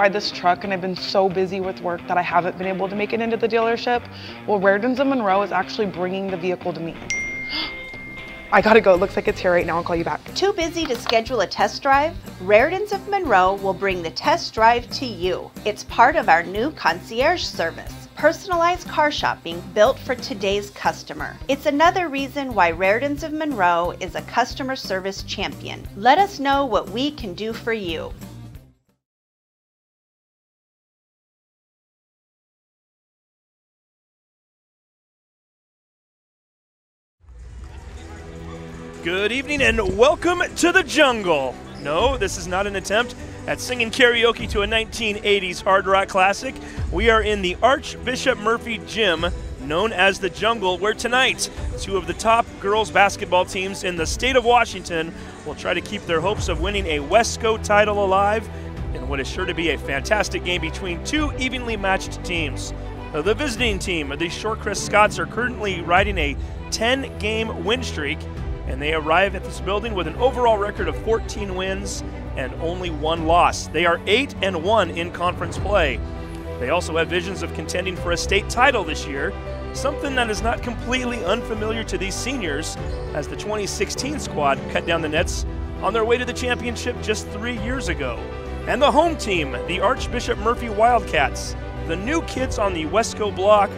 by this truck and I've been so busy with work that I haven't been able to make it into the dealership. Well, Raritan's of Monroe is actually bringing the vehicle to me. I gotta go, it looks like it's here right now, I'll call you back. Too busy to schedule a test drive? Raritan's of Monroe will bring the test drive to you. It's part of our new concierge service. Personalized car shopping built for today's customer. It's another reason why Raritan's of Monroe is a customer service champion. Let us know what we can do for you. Good evening and welcome to the jungle. No, this is not an attempt at singing karaoke to a 1980s hard rock classic. We are in the Archbishop Murphy Gym, known as the Jungle, where tonight two of the top girls basketball teams in the state of Washington will try to keep their hopes of winning a Wesco title alive in what is sure to be a fantastic game between two evenly matched teams. The visiting team, the Shorecrest Scots, are currently riding a 10-game win streak, and they arrive at this building with an overall record of 14 wins and only 1 loss. They are 8-1 in conference play. They also have visions of contending for a state title this year, something that is not completely unfamiliar to these seniors, as the 2016 squad cut down the nets on their way to the championship just 3 years ago. And the home team, the Archbishop Murphy Wildcats, the new kids on the Wesco block,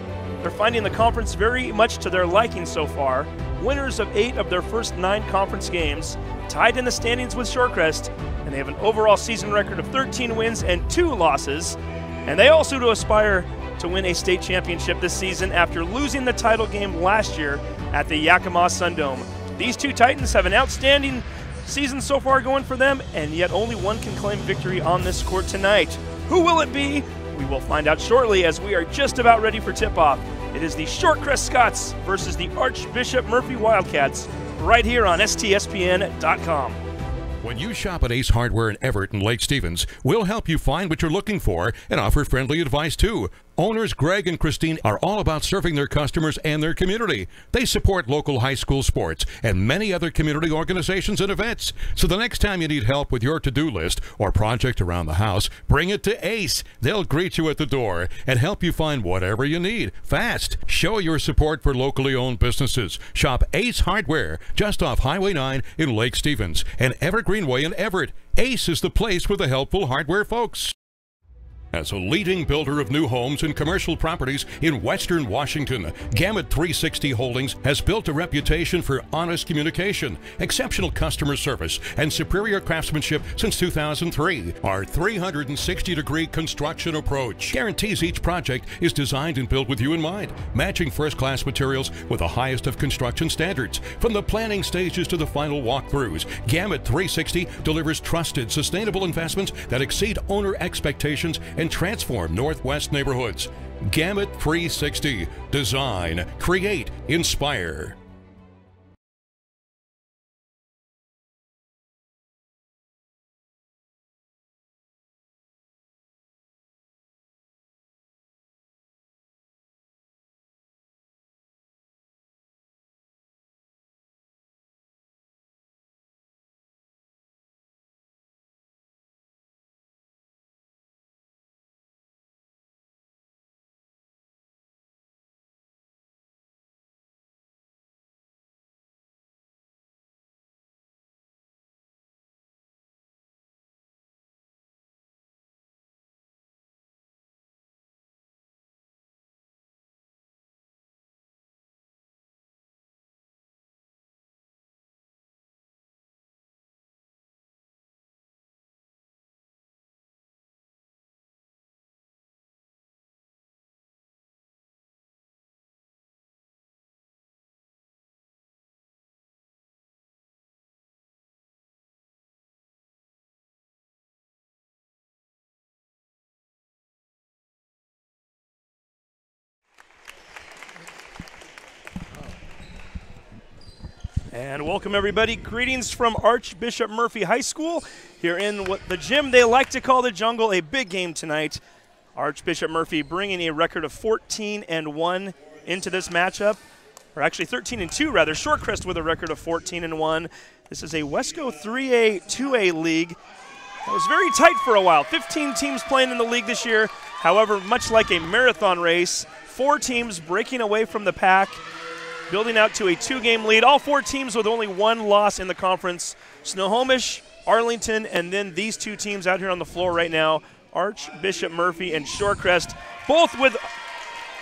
they're finding the conference very much to their liking so far. Winners of 8 of their first 9 conference games, tied in the standings with Shorecrest, and they have an overall season record of 13 wins and 2 losses. And they also do aspire to win a state championship this season after losing the title game last year at the Yakima Sundome. These two Titans have an outstanding season so far going for them, and yet only one can claim victory on this court tonight. Who will it be? We will find out shortly, as we are just about ready for tip-off. It is the Shorecrest Scots versus the Archbishop Murphy Wildcats right here on STSPN.com. When you shop at Ace Hardware in Everett and Lake Stevens, we'll help you find what you're looking for and offer friendly advice too. Owners Greg and Christine are all about serving their customers and their community. They support local high school sports and many other community organizations and events. So the next time you need help with your to-do list or project around the house, bring it to Ace. They'll greet you at the door and help you find whatever you need fast. Show your support for locally owned businesses. Shop Ace Hardware just off Highway 9 in Lake Stevens and Evergreenway in Everett. Ace is the place for the helpful hardware folks. As a leading builder of new homes and commercial properties in Western Washington, Gamut 360 Holdings has built a reputation for honest communication, exceptional customer service, and superior craftsmanship since 2003. Our 360-degree construction approach guarantees each project is designed and built with you in mind, matching first-class materials with the highest of construction standards. From the planning stages to the final walkthroughs, Gamut 360 delivers trusted, sustainable investments that exceed owner expectations and transform Northwest neighborhoods. Gamut 360. Design, create, inspire. And welcome everybody. Greetings from Archbishop Murphy High School here in what the gym they like to call the Jungle. A big game tonight. Archbishop Murphy bringing a record of 14-1 into this matchup, or actually 13-2 rather. Shorecrest with a record of 14-1. This is a Wesco 3A, 2A league. It was very tight for a while. 15 teams playing in the league this year. However, much like a marathon race, 4 teams breaking away from the pack, building out to a 2-game lead. All 4 teams with only 1 loss in the conference. Snohomish, Arlington, and then these 2 teams out here on the floor right now, Archbishop Murphy and Shorecrest, both with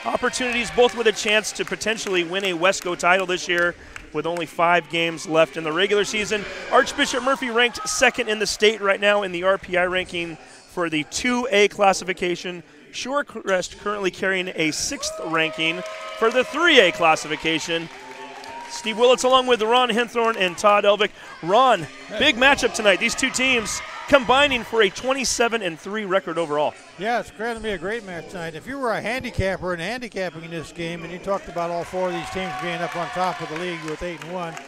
opportunities, both with a chance to potentially win a Wesco title this year with only 5 games left in the regular season. Archbishop Murphy ranked 2nd in the state right now in the RPI ranking for the 2A classification. Shorecrest currently carrying a 6th ranking for the 3A classification. Steve Willits along with Ron Henthorn and Todd Elvick. Ron, big matchup tonight. These 2 teams combining for a 27-3 record overall. Yeah, it's going to be a great match tonight. If you were a handicapper and handicapping in this game, and you talked about all 4 of these teams being up on top of the league with 8-1,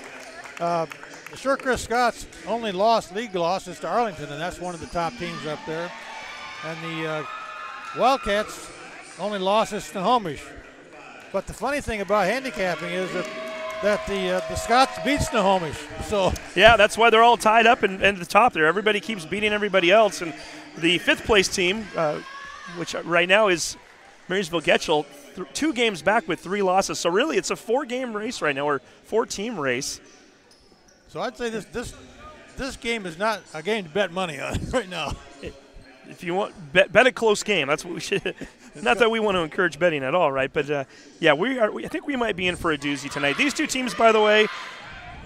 the Shorecrest Scots only league losses to Arlington, and that's one of the top teams up there. And the Wildcats only losses to Snohomish. But the funny thing about handicapping is that the Scots beat Snohomish. So yeah, that's why they're all tied up in the top there. Everybody keeps beating everybody else. And the 5th place team, which right now is Marysville-Getchell, 2 games back with 3 losses. So really it's a 4-game race right now, or 4-team race. So I'd say this game is not a game to bet money on right now. If you want, bet a close game. That's what we should. Not that we want to encourage betting at all, right? But yeah, I think we might be in for a doozy tonight. These 2 teams, by the way,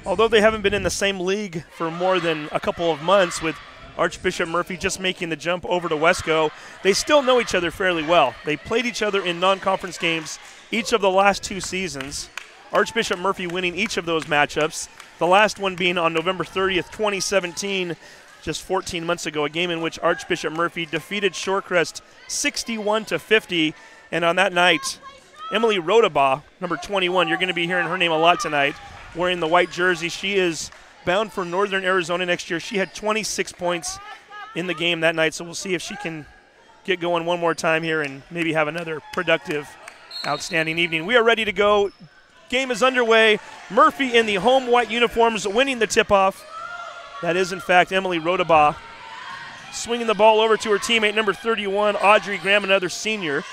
although they haven't been in the same league for more than a couple of months, with Archbishop Murphy just making the jump over to Wesco, they still know each other fairly well. They played each other in non-conference games each of the last 2 seasons. Archbishop Murphy winning each of those matchups. The last one being on November 30th, 2017. Just 14 months ago, a game in which Archbishop Murphy defeated Shorecrest 61-50. And on that night, Emily Rodabaugh, number 21, you're going to be hearing her name a lot tonight, wearing the white jersey. She is bound for Northern Arizona next year. She had 26 points in the game that night, so we'll see if she can get going one more time here and maybe have another productive, outstanding evening. We are ready to go. Game is underway. Murphy in the home white uniforms winning the tip-off. That is, in fact, Emily Rodabaugh swinging the ball over to her teammate, number 31, Audrey Graham, another senior.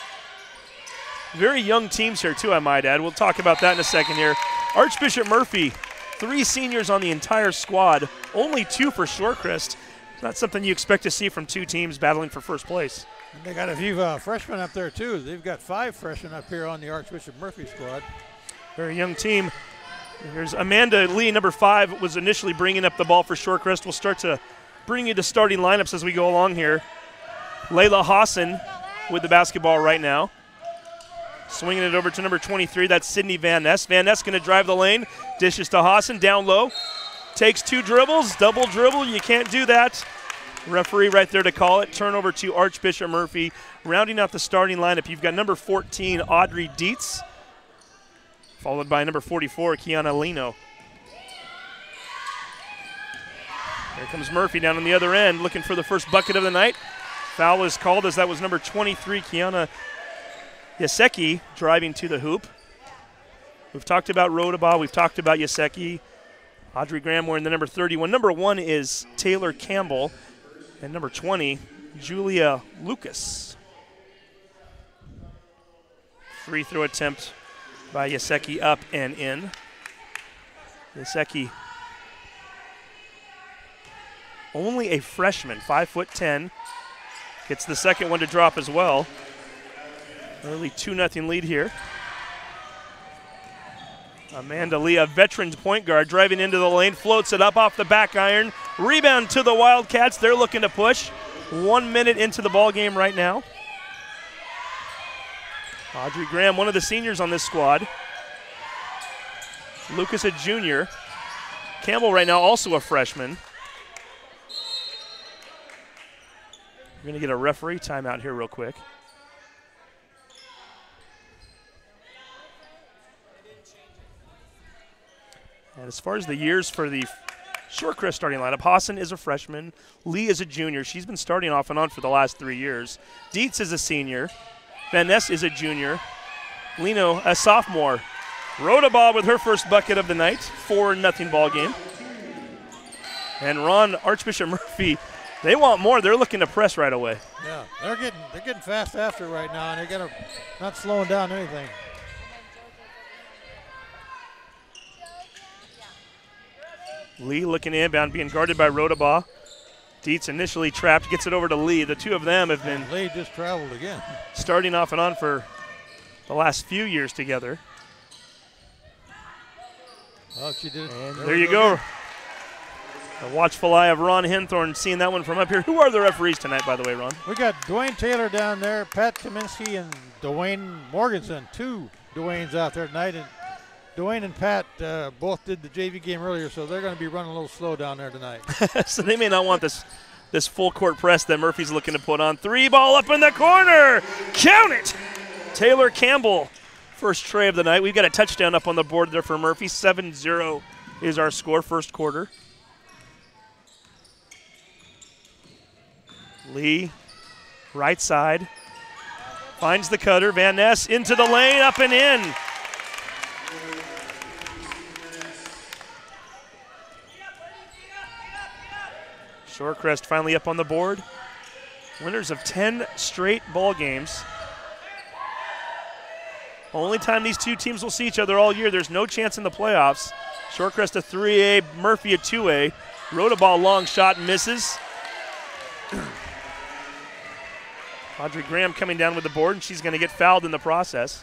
Very young teams here, too, I might add. We'll talk about that in a second here. Archbishop Murphy, 3 seniors on the entire squad, only 2 for Shorecrest. It's not something you expect to see from 2 teams battling for first place. And they got a few freshmen up there, too. They've got 5 freshmen up here on the Archbishop Murphy squad. Very young team. Here's Amanda Lee, number 5, was initially bringing up the ball for Shorecrest. We'll start to bring you the starting lineups as we go along here. Layla Hassan with the basketball right now. Swinging it over to number 23, that's Sydney Van Ness. Van Ness going to drive the lane, dishes to Hassan, down low. Takes 2 dribbles, double dribble, you can't do that. Referee right there to call it. Turnover to Archbishop Murphy. Rounding out the starting lineup, you've got number 14, Audrey Dietz, followed by number 44, Kiana Lino. Here comes Murphy down on the other end, looking for the first bucket of the night. Foul is called as that was number 23, Kiana Yaseki, driving to the hoop. We've talked about Rodabaugh, we've talked about Yaseki. Audrey Graham wearing the number 31. Number 1 is Taylor Campbell, and number 20, Julia Lucas. Free throw attempt by Yaseki, up and in. Yaseki, only a freshman, 5'10", gets the second one to drop as well. Early 2-0 lead here. Amanda Lee, a veteran point guard, driving into the lane, floats it up off the back iron. Rebound to the Wildcats. They're looking to push. 1 minute into the ball game right now. Audrey Graham, one of the seniors on this squad. Lucas, a junior. Campbell right now also a freshman. We're going to get a referee timeout here real quick. And as far as the years for the Shorecrest starting lineup, Hassan is a freshman. Lee is a junior. She's been starting off and on for the last 3 years. Dietz is a senior. Van Ness is a junior. Lino, a sophomore. Rodabaugh with her first bucket of the night. 4-0 ball game. And Ron, Archbishop Murphy, They want more. They're looking to press right away. Yeah, they're getting fast after right now, and they're not slowing down anything. Lee looking inbound, being guarded by Rodabaugh. Dietz initially trapped, gets it over to Lee. The two of them have been Lee just traveled again, starting off and on for the last few years together. Oh, she did. And there you go. A watchful eye of Ron Henthorn seeing that one from up here. Who are the referees tonight, by the way, Ron? We got Dwayne Taylor down there, Pat Kaminsky, and Dwayne Morganson. Two Dwaynes out there tonight. And Dwayne and Pat both did the JV game earlier, so they're going to be running a little slow down there tonight. So they may not want this full court press that Murphy's looking to put on. 3 ball up in the corner. Count it. Taylor Campbell, first tray of the night. We've got a touchdown up on the board there for Murphy. 7-0 is our score, first quarter. Lee, right side, finds the cutter. Van Ness into the lane, up and in. Shorecrest finally up on the board. Winners of 10 straight ball games. Only time these two teams will see each other all year. There's no chance in the playoffs. Shorecrest a 3A, Murphy a 2A. Rodabaugh long shot misses. Audrey Graham coming down with the board, and she's going to get fouled in the process.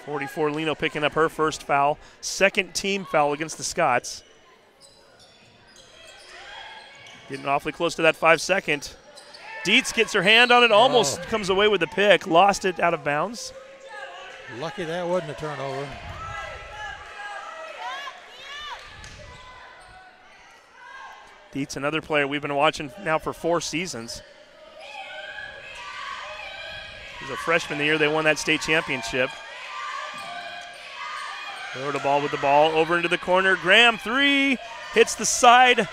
.44 Lino picking up her first foul. Second team foul against the Scots. Getting awfully close to that 5-second. Dietz gets her hand on it, almost comes away with the pick. Lost it out of bounds. Lucky that wasn't a turnover. Dietz, another player we've been watching now for 4 seasons. He's a freshman the year they won that state championship. Rodabaugh with the ball over into the corner. Graham, 3, hits the side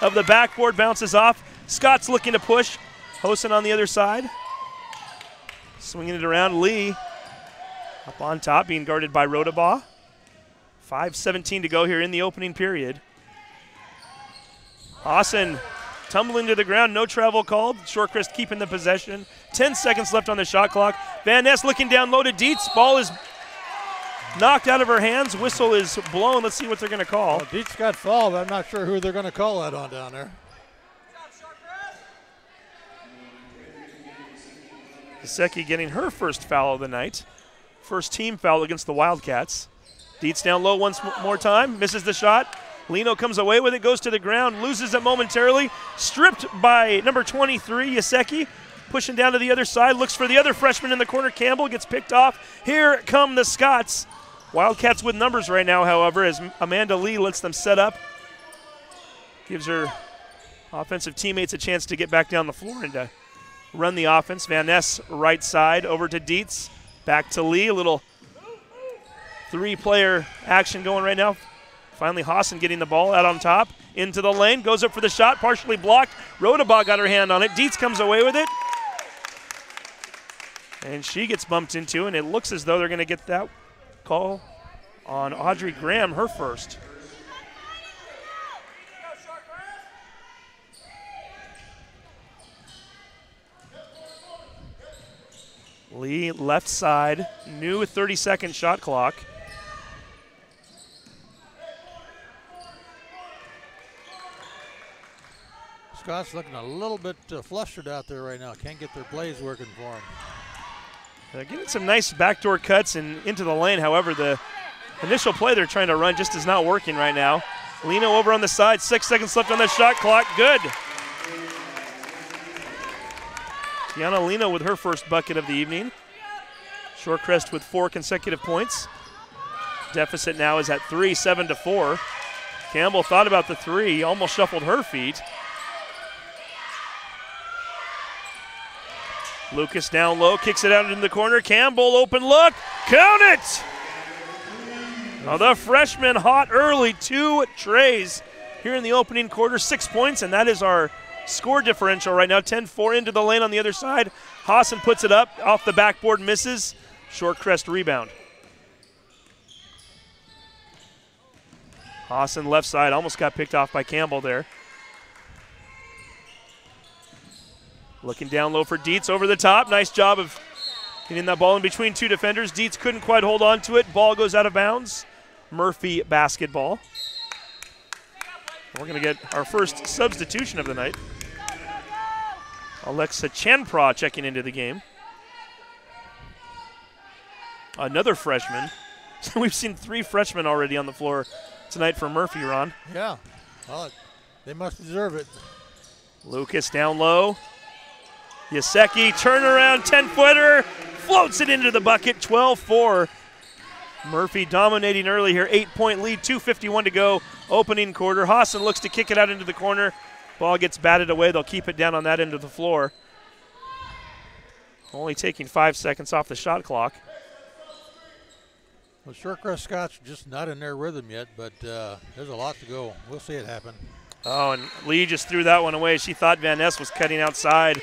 of the backboard, bounces off. Scott's looking to push. Hosen on the other side. Swinging it around. Lee up on top, being guarded by Rodabaugh. 5:17 to go here in the opening period. Hosen tumbling to the ground, no travel called. Shorecrest keeping the possession. 10 seconds left on the shot clock. Van Ness looking down low to Dietz. Ball is knocked out of her hands. Whistle is blown. Let's see what they're going to call. Well, Dietz got fouled. I'm not sure who they're going to call that on down there. Gesicki getting her first foul of the night. First team foul against the Wildcats. Dietz down low once more time. Misses the shot. Lino comes away with it, goes to the ground, loses it momentarily. Stripped by number 23, Gesicki. Pushing down to the other side, looks for the other freshman in the corner. Campbell gets picked off. Here come the Scots. Wildcats with numbers right now, however, as Amanda Lee lets them set up. Gives her offensive teammates a chance to get back down the floor and to run the offense. Van Ness right side over to Dietz. Back to Lee. A little 3-player action going right now. Finally, Hosen getting the ball out on top. Into the lane. Goes up for the shot. Partially blocked. Rodabaugh got her hand on it. Dietz comes away with it. And she gets bumped into, and it looks as though they're going to get that call on Audrey Graham, her first. Lee left side, new 30-second shot clock. Scott's looking a little bit flustered out there right now. Can't get their plays working for them. They're getting some nice backdoor cuts and into the lane. However, the initial play they're trying to run just is not working right now. Lino over on the side, 6 seconds left on the shot clock. Good. Tiana Lino with her first bucket of the evening. Shorecrest with 4 consecutive points. Deficit now is at 3, 7-4. Campbell thought about the 3, almost shuffled her feet. Lucas down low, kicks it out into the corner. Campbell, open look, count it! Now the freshman hot early, 2 trays here in the opening quarter, 6 points, and that is our score differential right now. 10-4 into the lane on the other side. Hosen puts it up, off the backboard, misses. Shorecrest rebound. Hassan left side, almost got picked off by Campbell there. Looking down low for Dietz over the top. Nice job of getting that ball in between two defenders. Dietz couldn't quite hold on to it. Ball goes out of bounds. Murphy basketball. We're going to get our first substitution of the night. Alexa Chanpra checking into the game. Another freshman. We've seen 3 freshmen already on the floor tonight for Murphy, Ron. Yeah, well, they must deserve it. Lucas down low. Yaseki, turnaround, 10-footer, floats it into the bucket, 12-4. Murphy dominating early here, 8-point lead, 2:51 to go, opening quarter. Hassan looks to kick it out into the corner. Ball gets batted away. They'll keep it down on that end of the floor. Only taking 5 seconds off the shot clock. Well, Shorecrest Scots are just not in their rhythm yet, but there's a lot to go. We'll see it happen. Oh, and Lee just threw that one away. She thought Van Ness was cutting outside.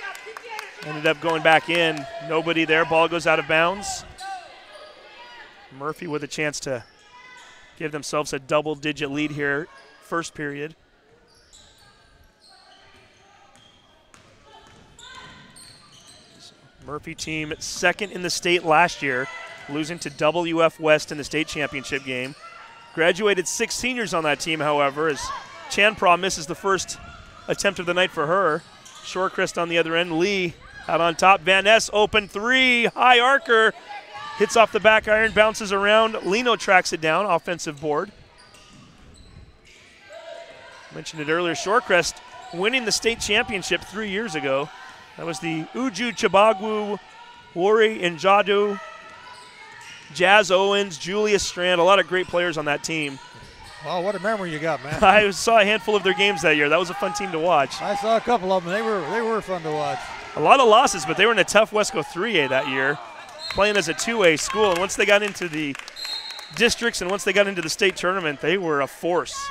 Ended up going back in. Nobody there. Ball goes out of bounds. Murphy with a chance to give themselves a double-digit lead here, first period. Murphy team second in the state last year, losing to WF West in the state championship game. Graduated 6 seniors on that team, however, as Chanpra misses the first attempt of the night for her. Shorecrest on the other end. Lee out on top. Van Ness open 3. High arcer. Hits off the back iron, bounces around. Lino tracks it down. Offensive board. Mentioned it earlier. Shorecrest winning the state championship 3 years ago. That was the Uju Chabagwu, Wari Njadu, Jazz Owens, Julius Strand. A lot of great players on that team. Wow, what a memory you got, man. I saw a handful of their games that year. That was a fun team to watch. I saw a couple of them. They were fun to watch. A lot of losses, but they were in a tough Wesco 3A that year, playing as a 2A school. And once they got into the districts and once they got into the state tournament, they were a force.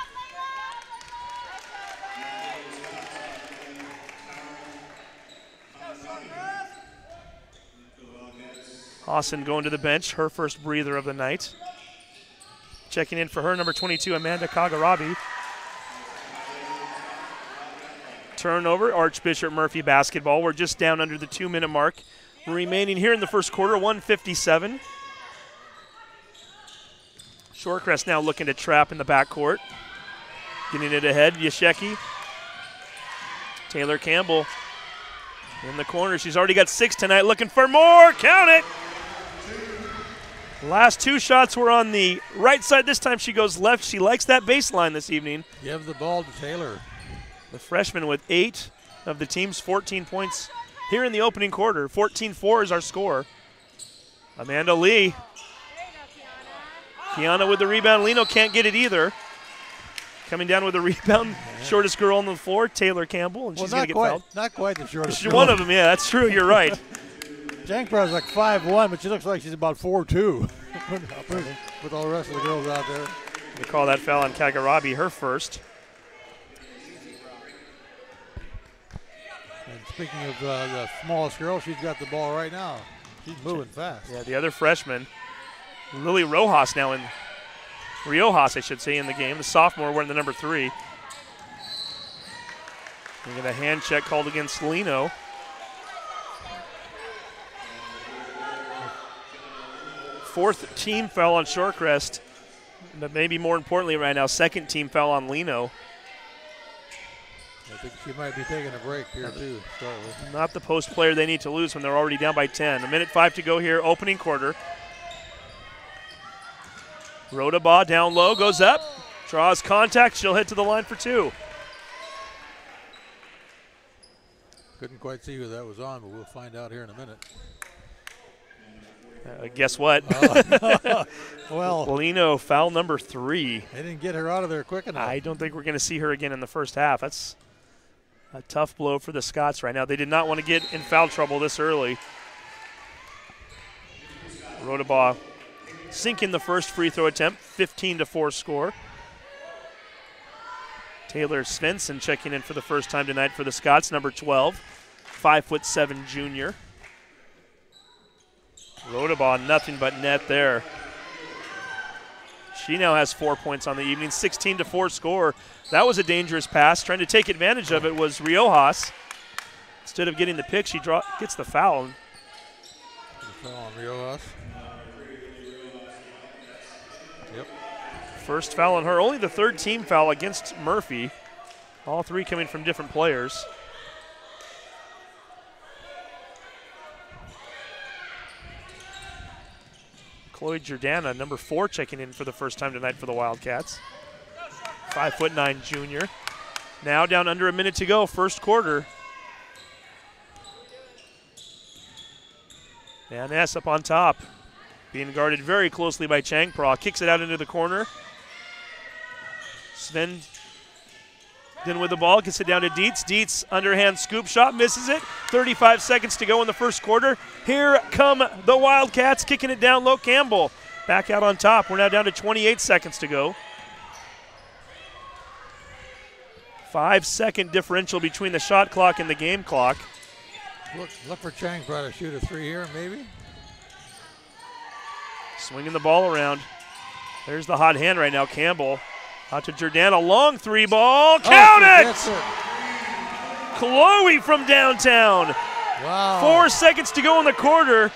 Hassan going to the bench, her first breather of the night. Checking in for her, number 22, Amanda Kagarabi. Turnover, Archbishop Murphy basketball. We're just down under the 2-minute mark. Remaining here in the first quarter, 1:57. Shorecrest now looking to trap in the backcourt. Getting it ahead, Yasheki. Taylor Campbell in the corner. She's already got 6 tonight, looking for more. Count it! Last 2 shots were on the right side. This time she goes left. She likes that baseline this evening. Give the ball to Taylor. The freshman with 8 of the team's 14 points here in the opening quarter. 14-4 is our score. Amanda Lee. Kiana with the rebound. Lino can't get it either. Coming down with a rebound. Shortest girl on the floor, Taylor Campbell, and she's going to get fouled. Not quite the shortest She's girl. one of them, yeah, that's true. You're right. Jankpra's like 5'1", but she looks like she's about 4'2", with all the rest of the girls out there. We call that foul on Kagarabi, her first. And speaking of the smallest girl, she's got the ball right now. She's moving fast. Yeah, the other freshman, Lily Rojas now in, Riojas I should say, in the game. The sophomore wearing the number 3. We get a hand check called against Lino. Fourth team foul on Shorecrest, but maybe more importantly right now, second team foul on Lino. I think she might be taking a break here too. Start with. Not the post player they need to lose when they're already down by 10. 1:05 to go here, opening quarter. Rodabaugh down low, goes up, draws contact. She'll hit to the line for 2. Couldn't quite see who that was on, but we'll find out here in a minute. Guess what? Well, Lino, foul number 3. They didn't get her out of there quick enough. I don't think we're going to see her again in the first half. That's a tough blow for the Scots right now. They did not want to get in foul trouble this early. Rodabaugh sinking the first free throw attempt, 15-4 score. Taylor Svensson checking in for the first time tonight for the Scots, number 12, 5'7" junior. Rodabaugh, nothing but net there. She now has 4 points on the evening, 16-4 score. That was a dangerous pass. Trying to take advantage of it was Riojas. Instead of getting the pick, she gets the foul. Foul on Riojas. Yep. First foul on her, only the third team foul against Murphy. All three coming from different players. Chloe Jordana, number 4, checking in for the first time tonight for the Wildcats. 5'9" junior. Now down under a minute to go, first quarter. Van Ness up on top, being guarded very closely by Changpra. Kicks it out into the corner. Sven then with the ball, gets it down to Dietz. Dietz, underhand scoop shot, misses it. 35 seconds to go in the first quarter. Here come the Wildcats, kicking it down low. Campbell back out on top. We're now down to 28 seconds to go. 5-second differential between the shot clock and the game clock. Look for Changpra to shoot a 3 here, maybe. Swinging the ball around. There's the hot hand right now, Campbell. Out to Jordana, long 3 ball, count it! Chloe from downtown. Wow. 4 seconds to go in the quarter.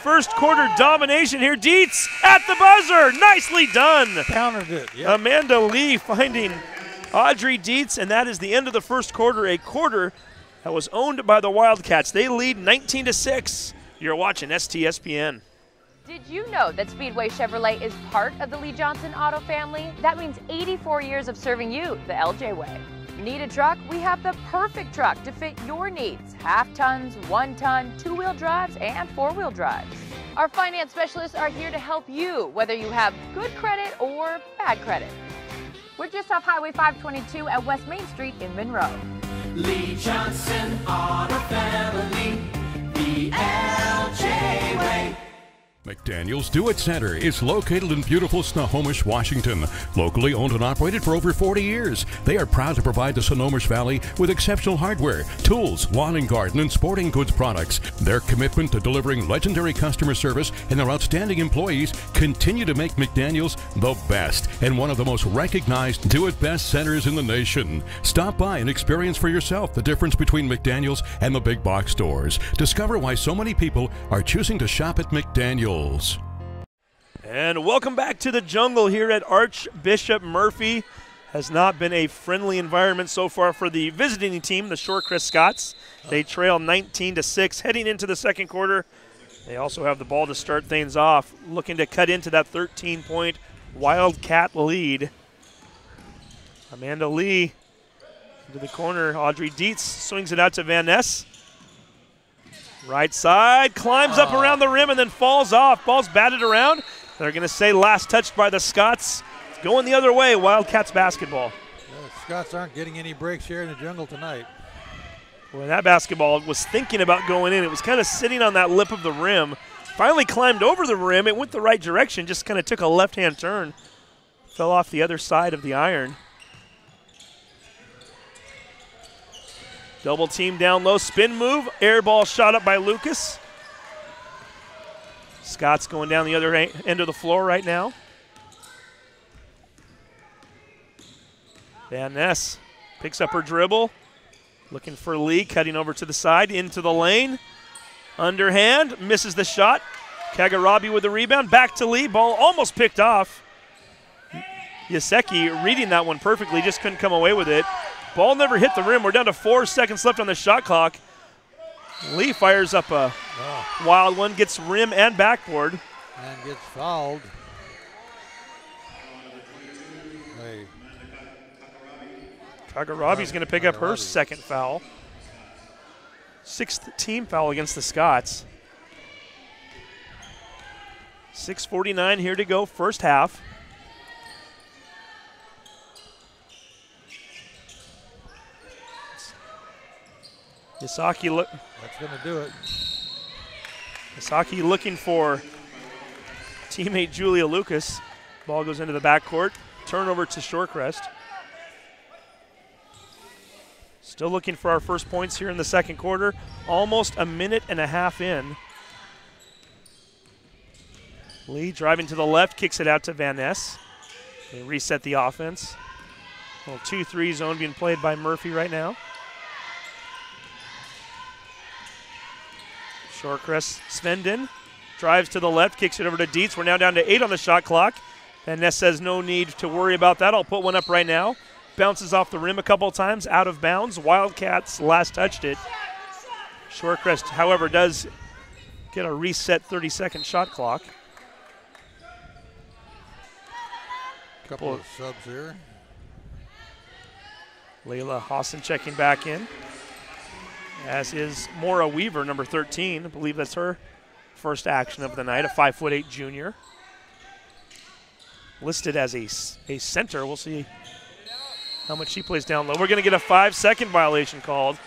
First quarter domination here. Dietz at the buzzer, nicely done. Countered it, yeah. Amanda Lee finding Audrey Dietz, and that is the end of the first quarter, a quarter that was owned by the Wildcats. They lead 19-6. You're watching STSPN. Did you know that Speedway Chevrolet is part of the Lee Johnson Auto family? That means 84 years of serving you the LJ way. Need a truck? We have the perfect truck to fit your needs. Half tons, 1 ton, 2-wheel drives, and 4-wheel drives. Our finance specialists are here to help you, whether you have good credit or bad credit. We're just off Highway 522 at West Main Street in Monroe. Lee Johnson Auto Family, the LJ way. McDaniel's Do-It Center is located in beautiful Snohomish, Washington. Locally owned and operated for over 40 years, they are proud to provide the Snohomish Valley with exceptional hardware, tools, lawn and garden, and sporting goods products. Their commitment to delivering legendary customer service and their outstanding employees continue to make McDaniel's the best and one of the most recognized do-it-best centers in the nation. Stop by and experience for yourself the difference between McDaniel's and the big box stores. Discover why so many people are choosing to shop at McDaniel's. And welcome back to the jungle here at Archbishop Murphy. Has not been a friendly environment so far for the visiting team, the Shorecrest Scots. They trail 19-6 heading into the second quarter. They also have the ball to start things off, looking to cut into that 13-point Wildcat lead. Amanda Lee into the corner. Audrey Dietz swings it out to Van Ness. Right side, climbs up around the rim and then falls off. Ball's batted around. They're going to say last touched by the Scots. It's going the other way, Wildcats basketball. Yeah, the Scots aren't getting any breaks here in the jungle tonight. Well, that basketball was thinking about going in. It was kind of sitting on that lip of the rim. Finally climbed over the rim. It went the right direction, just kind of took a left-hand turn. Fell off the other side of the iron. Double team down low, spin move, air ball shot up by Lucas. Scott's going down the other end of the floor right now. Van Ness picks up her dribble, looking for Lee, cutting over to the side, into the lane. Underhand, misses the shot. Kagarabi with the rebound, back to Lee, ball almost picked off. Yaseki reading that one perfectly, just couldn't come away with it. Ball never hit the rim. We're down to 4 seconds left on the shot clock. Lee fires up a wild one, gets rim and backboard. And gets fouled. Hey. Kagarabi's going to pick up her second foul. 6th team foul against the Scots. 6:49 here to go, first half. Yasaki That's going to do it. Yasaki looking for teammate Julia Lucas. Ball goes into the backcourt. Turnover to Shorecrest. Still looking for our first points here in the second quarter. Almost a minute and a half in. Lee driving to the left, kicks it out to Van Ness. They reset the offense. Little 2-3 zone being played by Murphy right now. Shorecrest, Svendon drives to the left, kicks it over to Dietz. We're now down to 8 on the shot clock. Van Ness says no need to worry about that. I'll put one up right now. Bounces off the rim a couple times, out of bounds. Wildcats last touched it. Shorecrest, however, does get a reset 30-second shot clock. Couple of subs here. Layla Hassan checking back in, as is Maura Weaver, number 13. I believe that's her first action of the night, a 5'8" junior. Listed as a center. We'll see how much she plays down low. We're going to get a 5-second violation called.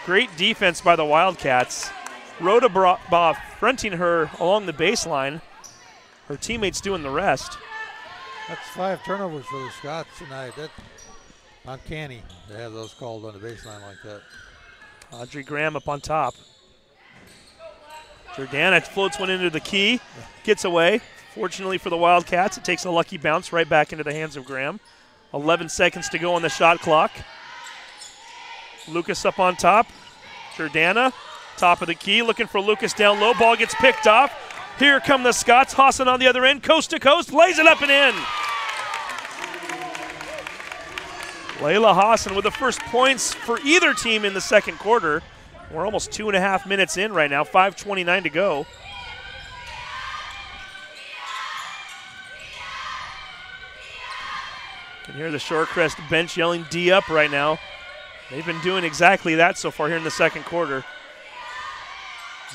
Great defense by the Wildcats. Rhoda fronting her along the baseline. Her teammates doing the rest. That's 5 turnovers for the Scots tonight. That's uncanny to have those called on the baseline like that. Audrey Graham up on top. Jordana floats one into the key, gets away. Fortunately for the Wildcats, it takes a lucky bounce right back into the hands of Graham. 11 seconds to go on the shot clock. Lucas up on top. Jordana, top of the key, looking for Lucas down low. Ball gets picked off. Here come the Scots. Hassan on the other end, coast to coast, lays it up and in. Layla Hassan with the first points for either team in the second quarter. We're almost 2.5 minutes in right now, 5:29 to go. You can hear the Shorecrest bench yelling D up right now. They've been doing exactly that so far here in the second quarter.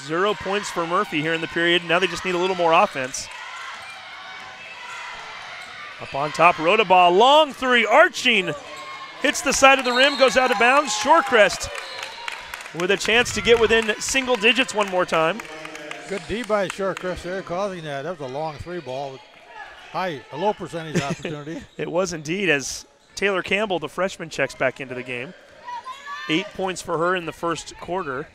0 points for Murphy here in the period. Now they just need a little more offense. Up on top, Rodabah, long three, arching. Hits the side of the rim, goes out of bounds. Shorecrest with a chance to get within single digits one more time. Good D by Shorecrest there, causing that. That was a long 3 ball with a low percentage opportunity. It was indeed, as Taylor Campbell, the freshman, checks back into the game. 8 points for her in the first quarter.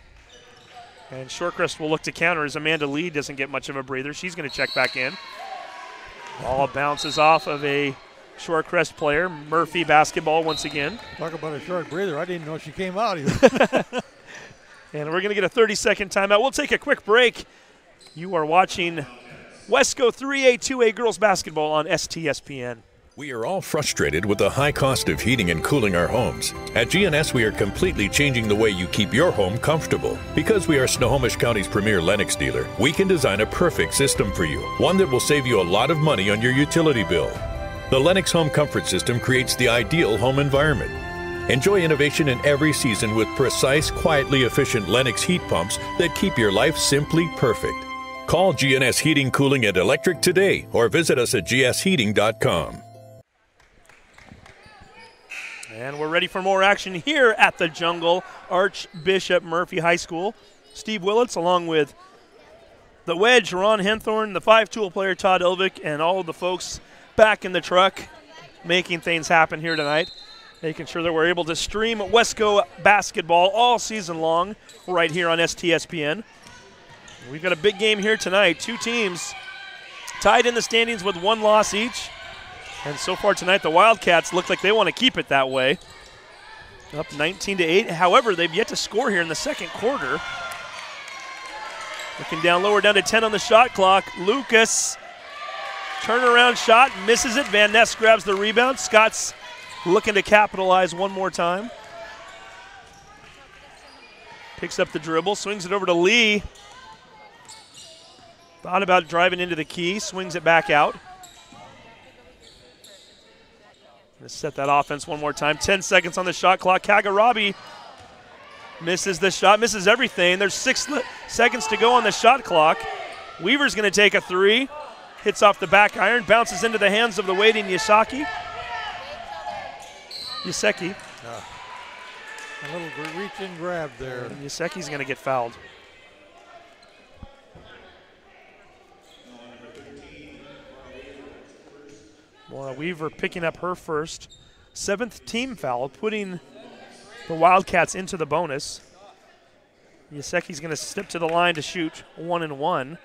And Shorecrest will look to counter as Amanda Lee doesn't get much of a breather. She's going to check back in. Ball bounces off of a Shorecrest player. Murphy basketball once again. Talk about a short breather. I didn't know she came out even. And we're going to get a 30-second timeout. We'll take a quick break. You are watching Wesco 3A, 2A girls basketball on STSPN. We are all frustrated with the high cost of heating and cooling our homes. At GNS, we are completely changing the way you keep your home comfortable. Because we are Snohomish County's premier Lennox dealer, we can design a perfect system for you, one that will save you a lot of money on your utility bill. The Lennox Home Comfort System creates the ideal home environment. Enjoy innovation in every season with precise, quietly efficient Lennox heat pumps that keep your life simply perfect. Call GNS Heating, Cooling, and Electric today or visit us at gsheating.com. And we're ready for more action here at the Jungle, Archbishop Murphy High School. Steve Willits along with the wedge, Ron Henthorn, the 5-tool player, Todd Elvick, and all of the folks back in the truck making things happen here tonight. Making sure that we're able to stream Wesco basketball all season long right here on STSPN. We've got a big game here tonight. Two teams tied in the standings with 1 loss each. And so far tonight, the Wildcats look like they want to keep it that way. Up 19-8. However, they've yet to score here in the second quarter. Looking down lower, down to 10 on the shot clock. Lucas, turnaround shot, misses it. Van Ness grabs the rebound. Scots looking to capitalize one more time. Picks up the dribble, swings it over to Lee. Thought about driving into the key, swings it back out. Let's set that offense one more time. 10 seconds on the shot clock. Kagarabi misses the shot, misses everything. There's 6 seconds to go on the shot clock. Weaver's going to take a 3. Hits off the back iron, bounces into the hands of the waiting Yaseki. A little reach and grab there. And Yaseki's going to get fouled. Maura Weaver picking up her first 7th team foul, putting the Wildcats into the bonus. Yaseki's going to step to the line to shoot 1 and 1.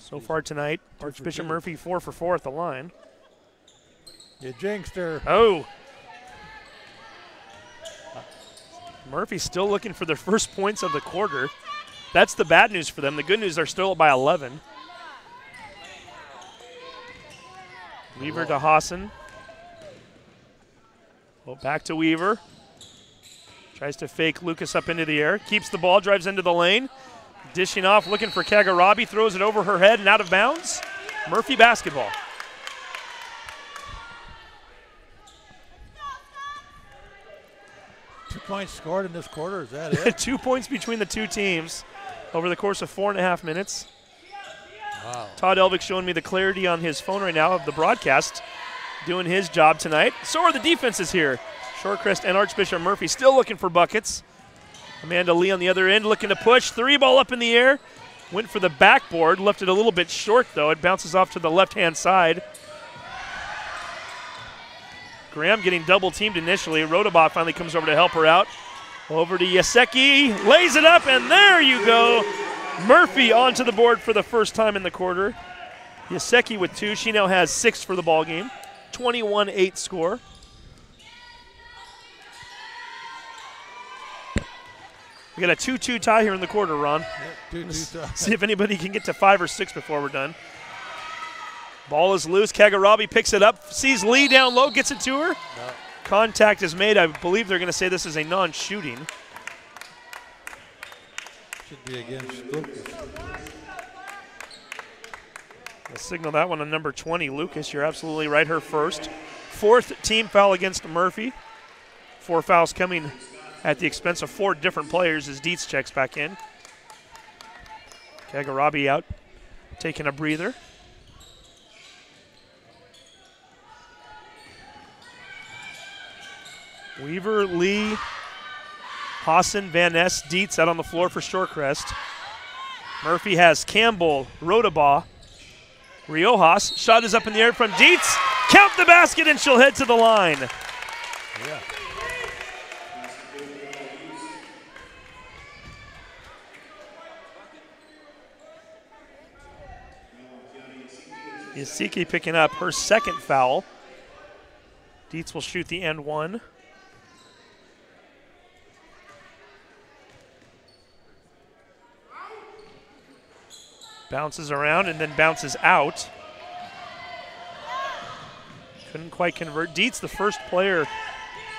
So far tonight, Archbishop Murphy 4 for 4 at the line. You jinxed her. Oh. Murphy's still looking for their first points of the quarter. That's the bad news for them. The good news, they're still up by 11. Weaver to Hassan. Well, back to Weaver. Tries to fake Lucas up into the air. Keeps the ball, drives into the lane. Dishing off, looking for Kagarabi. Throws it over her head and out of bounds. Murphy basketball. Two points scored in this quarter, is that it? 2 points between the two teams over the course of 4.5 minutes. Wow. Todd Elvick showing me the clarity on his phone right now of the broadcast, doing his job tonight. So are the defenses here. Shorecrest and Archbishop Murphy still looking for buckets. Amanda Lee on the other end looking to push. 3 ball up in the air. Went for the backboard, left it a little bit short though. It bounces off to the left-hand side. Graham getting double teamed initially. Rodabot finally comes over to help her out. Over to Yaseki, lays it up, and there you go. Murphy onto the board for the first time in the quarter. Yaseki with 2. She now has 6 for the ball game. 21-8 score. We got a 2-2 tie here in the quarter, Ron. Yep, 2-2 tie. See if anybody can get to 5 or 6 before we're done. Ball is loose. Kagarabi picks it up, sees Lee down low, gets it to her. No. Contact is made. I believe they're going to say this is a non-shooting. Should be against Lucas. They'll signal that one on number 20, Lucas. You're absolutely right, her first. 4th team foul against Murphy. 4 fouls coming at the expense of 4 different players as Dietz checks back in. Kagarabi out, taking a breather. Weaver, Lee, Hassan, Van Ness, Dietz out on the floor for Shorecrest. Murphy has Campbell, Rodabaugh, Riojas. Shot is up in the air from Dietz. Count the basket and she'll head to the line. Yeah. Yaseki picking up her second foul. Dietz will shoot the end one. Bounces around and then bounces out. Couldn't quite convert. Dietz, the first player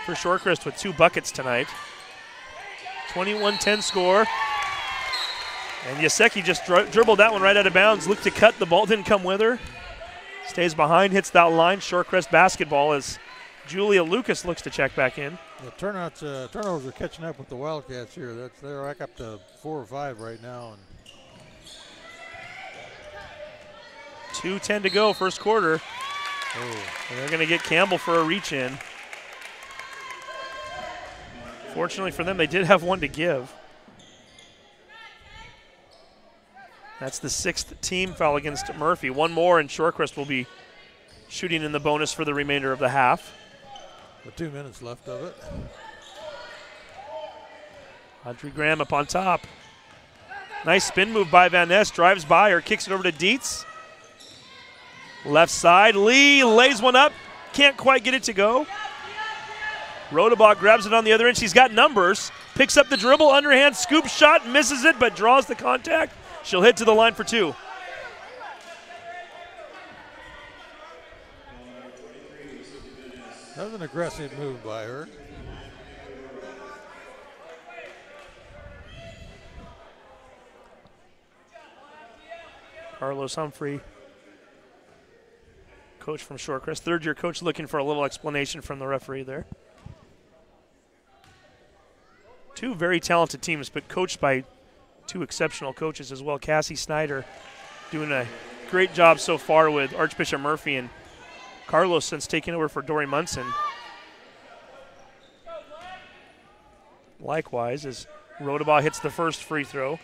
for Shorecrest with 2 buckets tonight. 21-10 score. And Yaseki just dribbled that one right out of bounds. Looked to cut, the ball didn't come with her. Stays behind, hits that line. Shorecrest basketball as Julia Lucas looks to check back in. The turnovers are catching up with the Wildcats here. They're back up to 4 or 5 right now. And 2:10 to go, first quarter. oh, And they're going to get Campbell for a reach in. Fortunately for them, they did have one to give. That's the 6th team foul against Murphy. One more, and Shorecrest will be shooting in the bonus for the remainder of the half. with 2 minutes left of it. Audrey Graham up on top. Nice spin move by Van Ness. Drives by her, kicks it over to Dietz. Left side, Lee lays one up. Can't quite get it to go. Rodabot grabs it on the other end. She's got numbers. Picks up the dribble, underhand scoop shot, misses it, but draws the contact. She'll head to the line for 2. That was an aggressive move by her. Carlos Humphrey, coach from Shorecrest. Third-year coach looking for a little explanation from the referee there. 2 very talented teams, but coached by 2 exceptional coaches as well. Cassie Snyder doing a great job so far with Archbishop Murphy, and Carlos since taking over for Dory Munson. Likewise, as Rodabaugh hits the first free throw.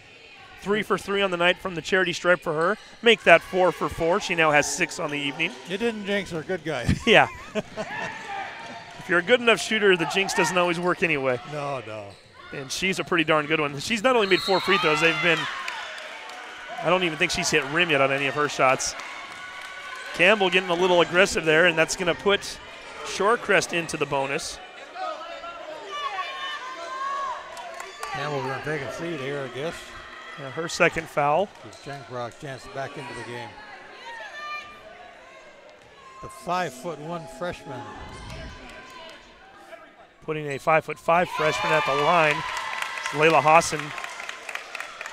3 for 3 on the night from the charity stripe for her. Make that 4 for 4. She now has 6 on the evening. It didn't jinx her, good guy. Yeah. If you're a good enough shooter, the jinx doesn't always work anyway. No, no. And she's a pretty darn good one. She's not only made 4 free throws, they've been I don't even think she's hit rim yet on any of her shots. Campbell getting a little aggressive there, and that's going to put Shorecrest into the bonus. Campbell's going to take a seat here, I guess. Yeah, her second foul. Gives Jengbrock's chance back into the game. The 5'1" freshman. Putting a 5'5" freshman at the line. Layla Hassan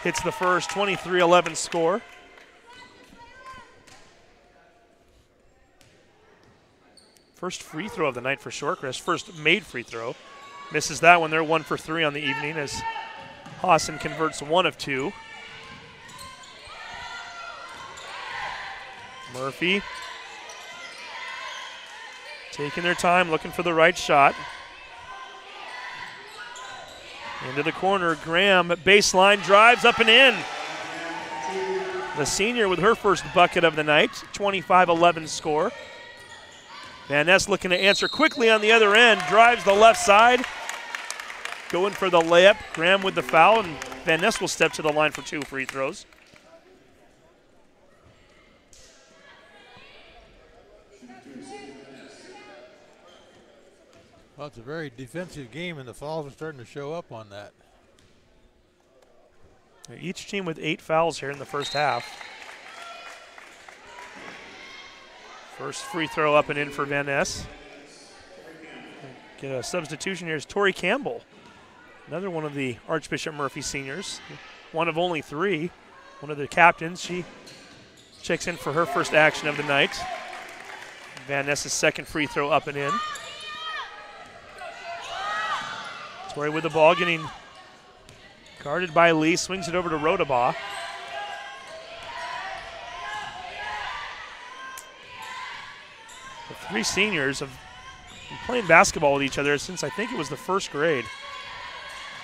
hits the first 23-11 score. First free throw of the night for Shorecrest. First made free throw. Misses that one. They're 1 for 3 on the evening as Hassan converts 1 of 2. Murphy taking their time, looking for the right shot. Into the corner, Graham, baseline, drives up and in. The senior with her first bucket of the night, 25-11 score. Van Ness looking to answer quickly on the other end, drives the left side. Going for the layup, Graham with the foul, and Van Ness will step to the line for 2 free throws. Well, it's a very defensive game, and the fouls are starting to show up on that. Each team with 8 fouls here in the first half. First free throw up and in for Van Ness. Get a substitution here is Tori Campbell, another one of the Archbishop Murphy seniors, one of only 3, one of the captains. She checks in for her first action of the night. Van Ness's second free throw up and in. Tori with the ball, getting guarded by Lee, swings it over to Rodabaugh. The 3 seniors have been playing basketball with each other since I think it was the 1st grade.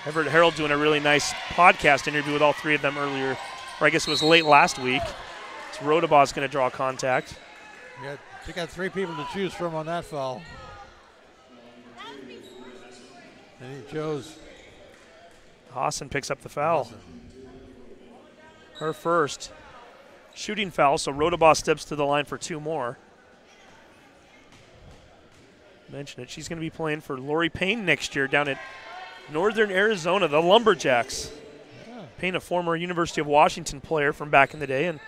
Everett Harold doing a really nice podcast interview with all 3 of them earlier, or I guess it was late last week. So Rodabaugh's going to draw contact. Yeah, they got 3 people to choose from on that foul. And he chose. Hassan picks up the foul. Her first shooting foul, so Rodabaugh steps to the line for 2 more. Mention it, she's going to be playing for Lori Payne next year down at Northern Arizona, the Lumberjacks. Yeah. Payne, a former University of Washington player from back in the day, and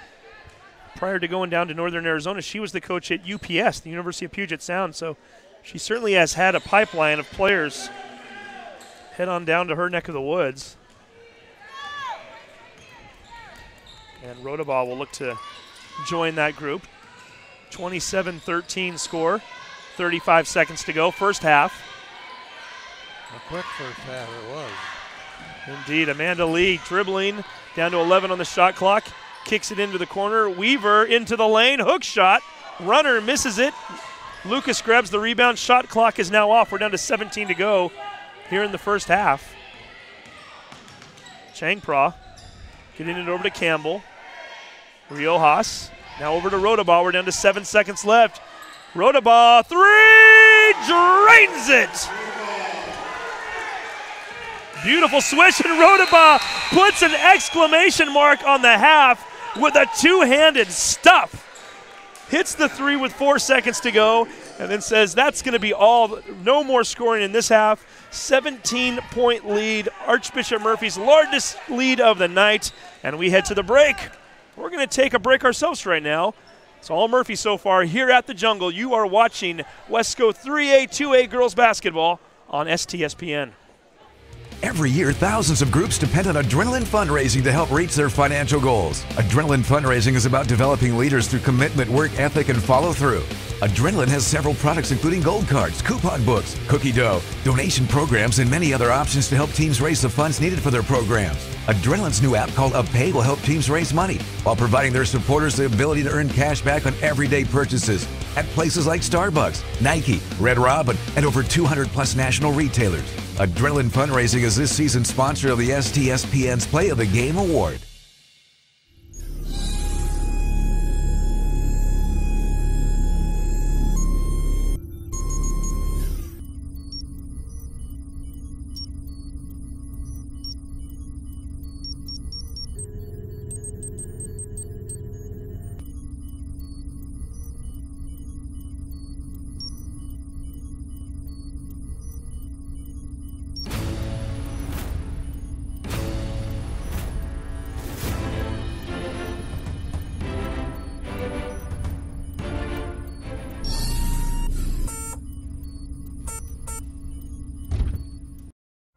prior to going down to Northern Arizona, she was the coach at UPS, the University of Puget Sound, so she certainly has had a pipeline of players head on down to her neck of the woods. And Rodabaugh will look to join that group. 27-13 score, 35 seconds to go, first half. A quick first half it was. Indeed, Amanda Lee dribbling down to 11 on the shot clock, kicks it into the corner. Weaver into the lane, hook shot, runner misses it. Lucas grabs the rebound, shot clock is now off. We're down to 17 to go here in the first half. Changpra getting it over to Campbell. Riojas now over to Rodabaugh. We're down to 7 seconds left. Rodabaugh, 3, drains it. Beautiful swish, and Rodabaugh puts an exclamation mark on the half with a 2-handed stuff. Hits the 3 with 4 seconds to go, and then says that's going to be all. No more scoring in this half. 17-point lead, Archbishop Murphy's largest lead of the night, and we head to the break. We're going to take a break ourselves right now. It's all Murphy so far here at the Jungle. You are watching Wesco 3A, 2A girls basketball on STSPN. Every year, thousands of groups depend on Adrenaline Fundraising to help reach their financial goals. Adrenaline Fundraising is about developing leaders through commitment, work ethic, and follow-through. Adrenaline has several products including gold cards, coupon books, cookie dough, donation programs, and many other options to help teams raise the funds needed for their programs. Adrenaline's new app called UpPay will help teams raise money while providing their supporters the ability to earn cash back on everyday purchases at places like Starbucks, Nike, Red Robin, and over 200+ national retailers. Adrenaline Fundraising is this season's sponsor of the STSPN's Play of the Game Award.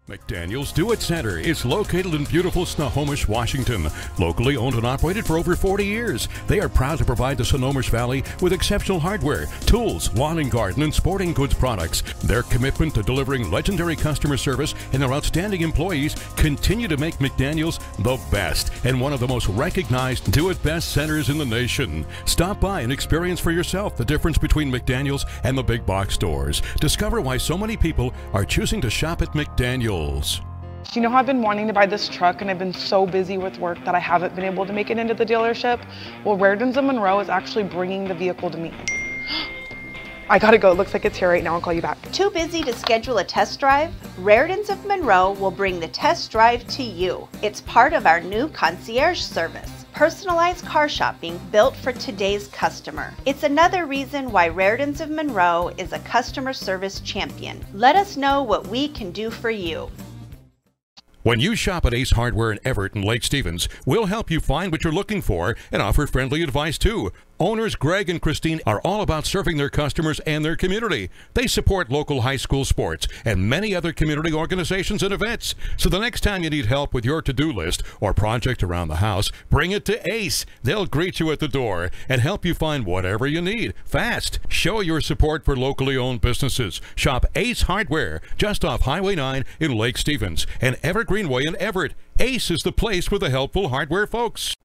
McDaniel's Do It Center is located in beautiful Snohomish, Washington. Locally owned and operated for over 40 years, they are proud to provide the Snohomish Valley with exceptional hardware, tools, lawn and garden, and sporting goods products. Their commitment to delivering legendary customer service and their outstanding employees continue to make McDaniel's the best and one of the most recognized Do It Best centers in the nation. Stop by and experience for yourself the difference between McDaniel's and the big box stores. Discover why so many people are choosing to shop at McDaniel's. You know how I've been wanting to buy this truck and I've been so busy with work that I haven't been able to make it into the dealership? Well, Rairdens of Monroe is actually bringing the vehicle to me. I gotta go, it looks like it's here right now, I'll call you back. Too busy to schedule a test drive? Rairdens of Monroe will bring the test drive to you. It's part of our new concierge service. Personalized car shopping built for today's customer. It's another reason why Rairdens of Monroe is a customer service champion. Let us know what we can do for you. When you shop at Ace Hardware in Everett and Lake Stevens, we'll help you find what you're looking for and offer friendly advice too. Owners Greg and Christine are all about serving their customers and their community. They support local high school sports and many other community organizations and events. So the next time you need help with your to-do list or project around the house, bring it to Ace. They'll greet you at the door and help you find whatever you need fast. Show your support for locally owned businesses. Shop Ace Hardware just off Highway 9 in Lake Stevens and Everett Greenway in Everett. Ace is the place for the helpful hardware folks.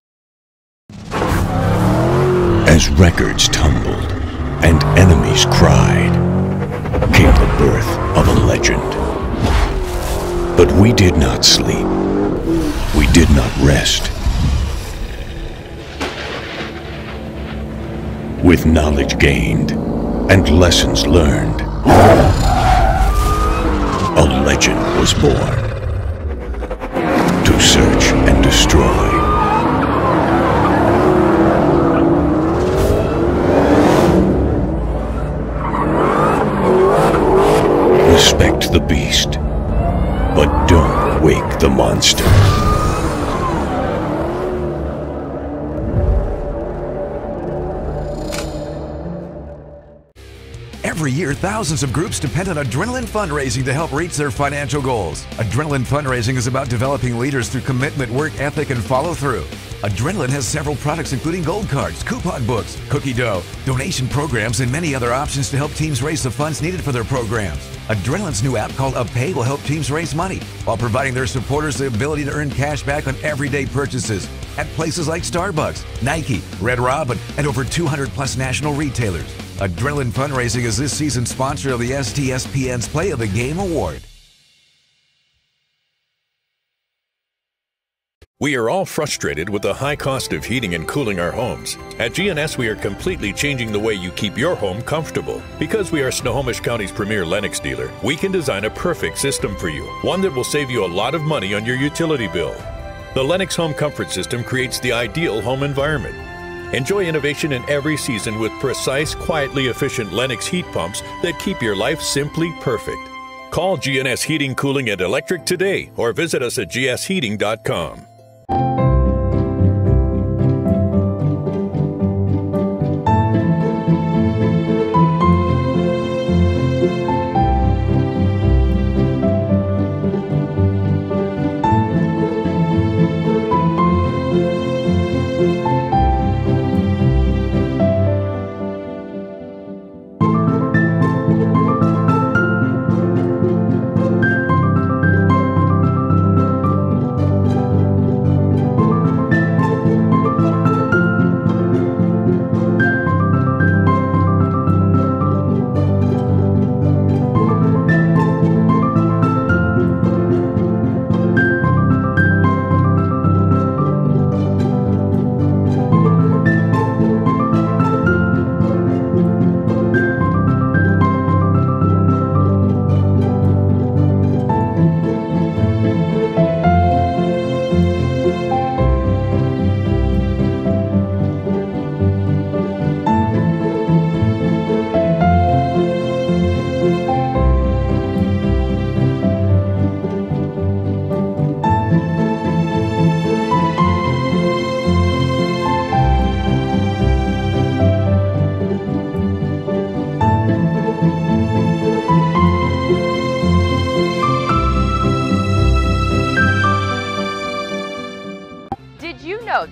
As records tumbled and enemies cried, came the birth of a legend. But we did not sleep. We did not rest. With knowledge gained and lessons learned, a legend was born to search and destroy. Respect the beast, but don't wake the monster. Every year, thousands of groups depend on Adrenaline fundraising to help reach their financial goals. Adrenaline fundraising is about developing leaders through commitment, work ethic, and follow through. Adrenaline has several products including gold cards, coupon books, cookie dough, donation programs, and many other options to help teams raise the funds needed for their programs. Adrenaline's new app called UpPay will help teams raise money while providing their supporters the ability to earn cash back on everyday purchases at places like Starbucks, Nike, Red Robin, and over 200 plus national retailers. Adrenaline Fundraising is this season's sponsor of the STSPN's Play of the Game Award. We are all frustrated with the high cost of heating and cooling our homes. At GNS, we are completely changing the way you keep your home comfortable. Because we are Snohomish County's premier Lennox dealer, we can design a perfect system for you, one that will save you a lot of money on your utility bill. The Lennox Home Comfort System creates the ideal home environment. Enjoy innovation in every season with precise, quietly efficient Lennox heat pumps that keep your life simply perfect. Call GNS Heating, Cooling, and Electric today or visit us at gsheating.com.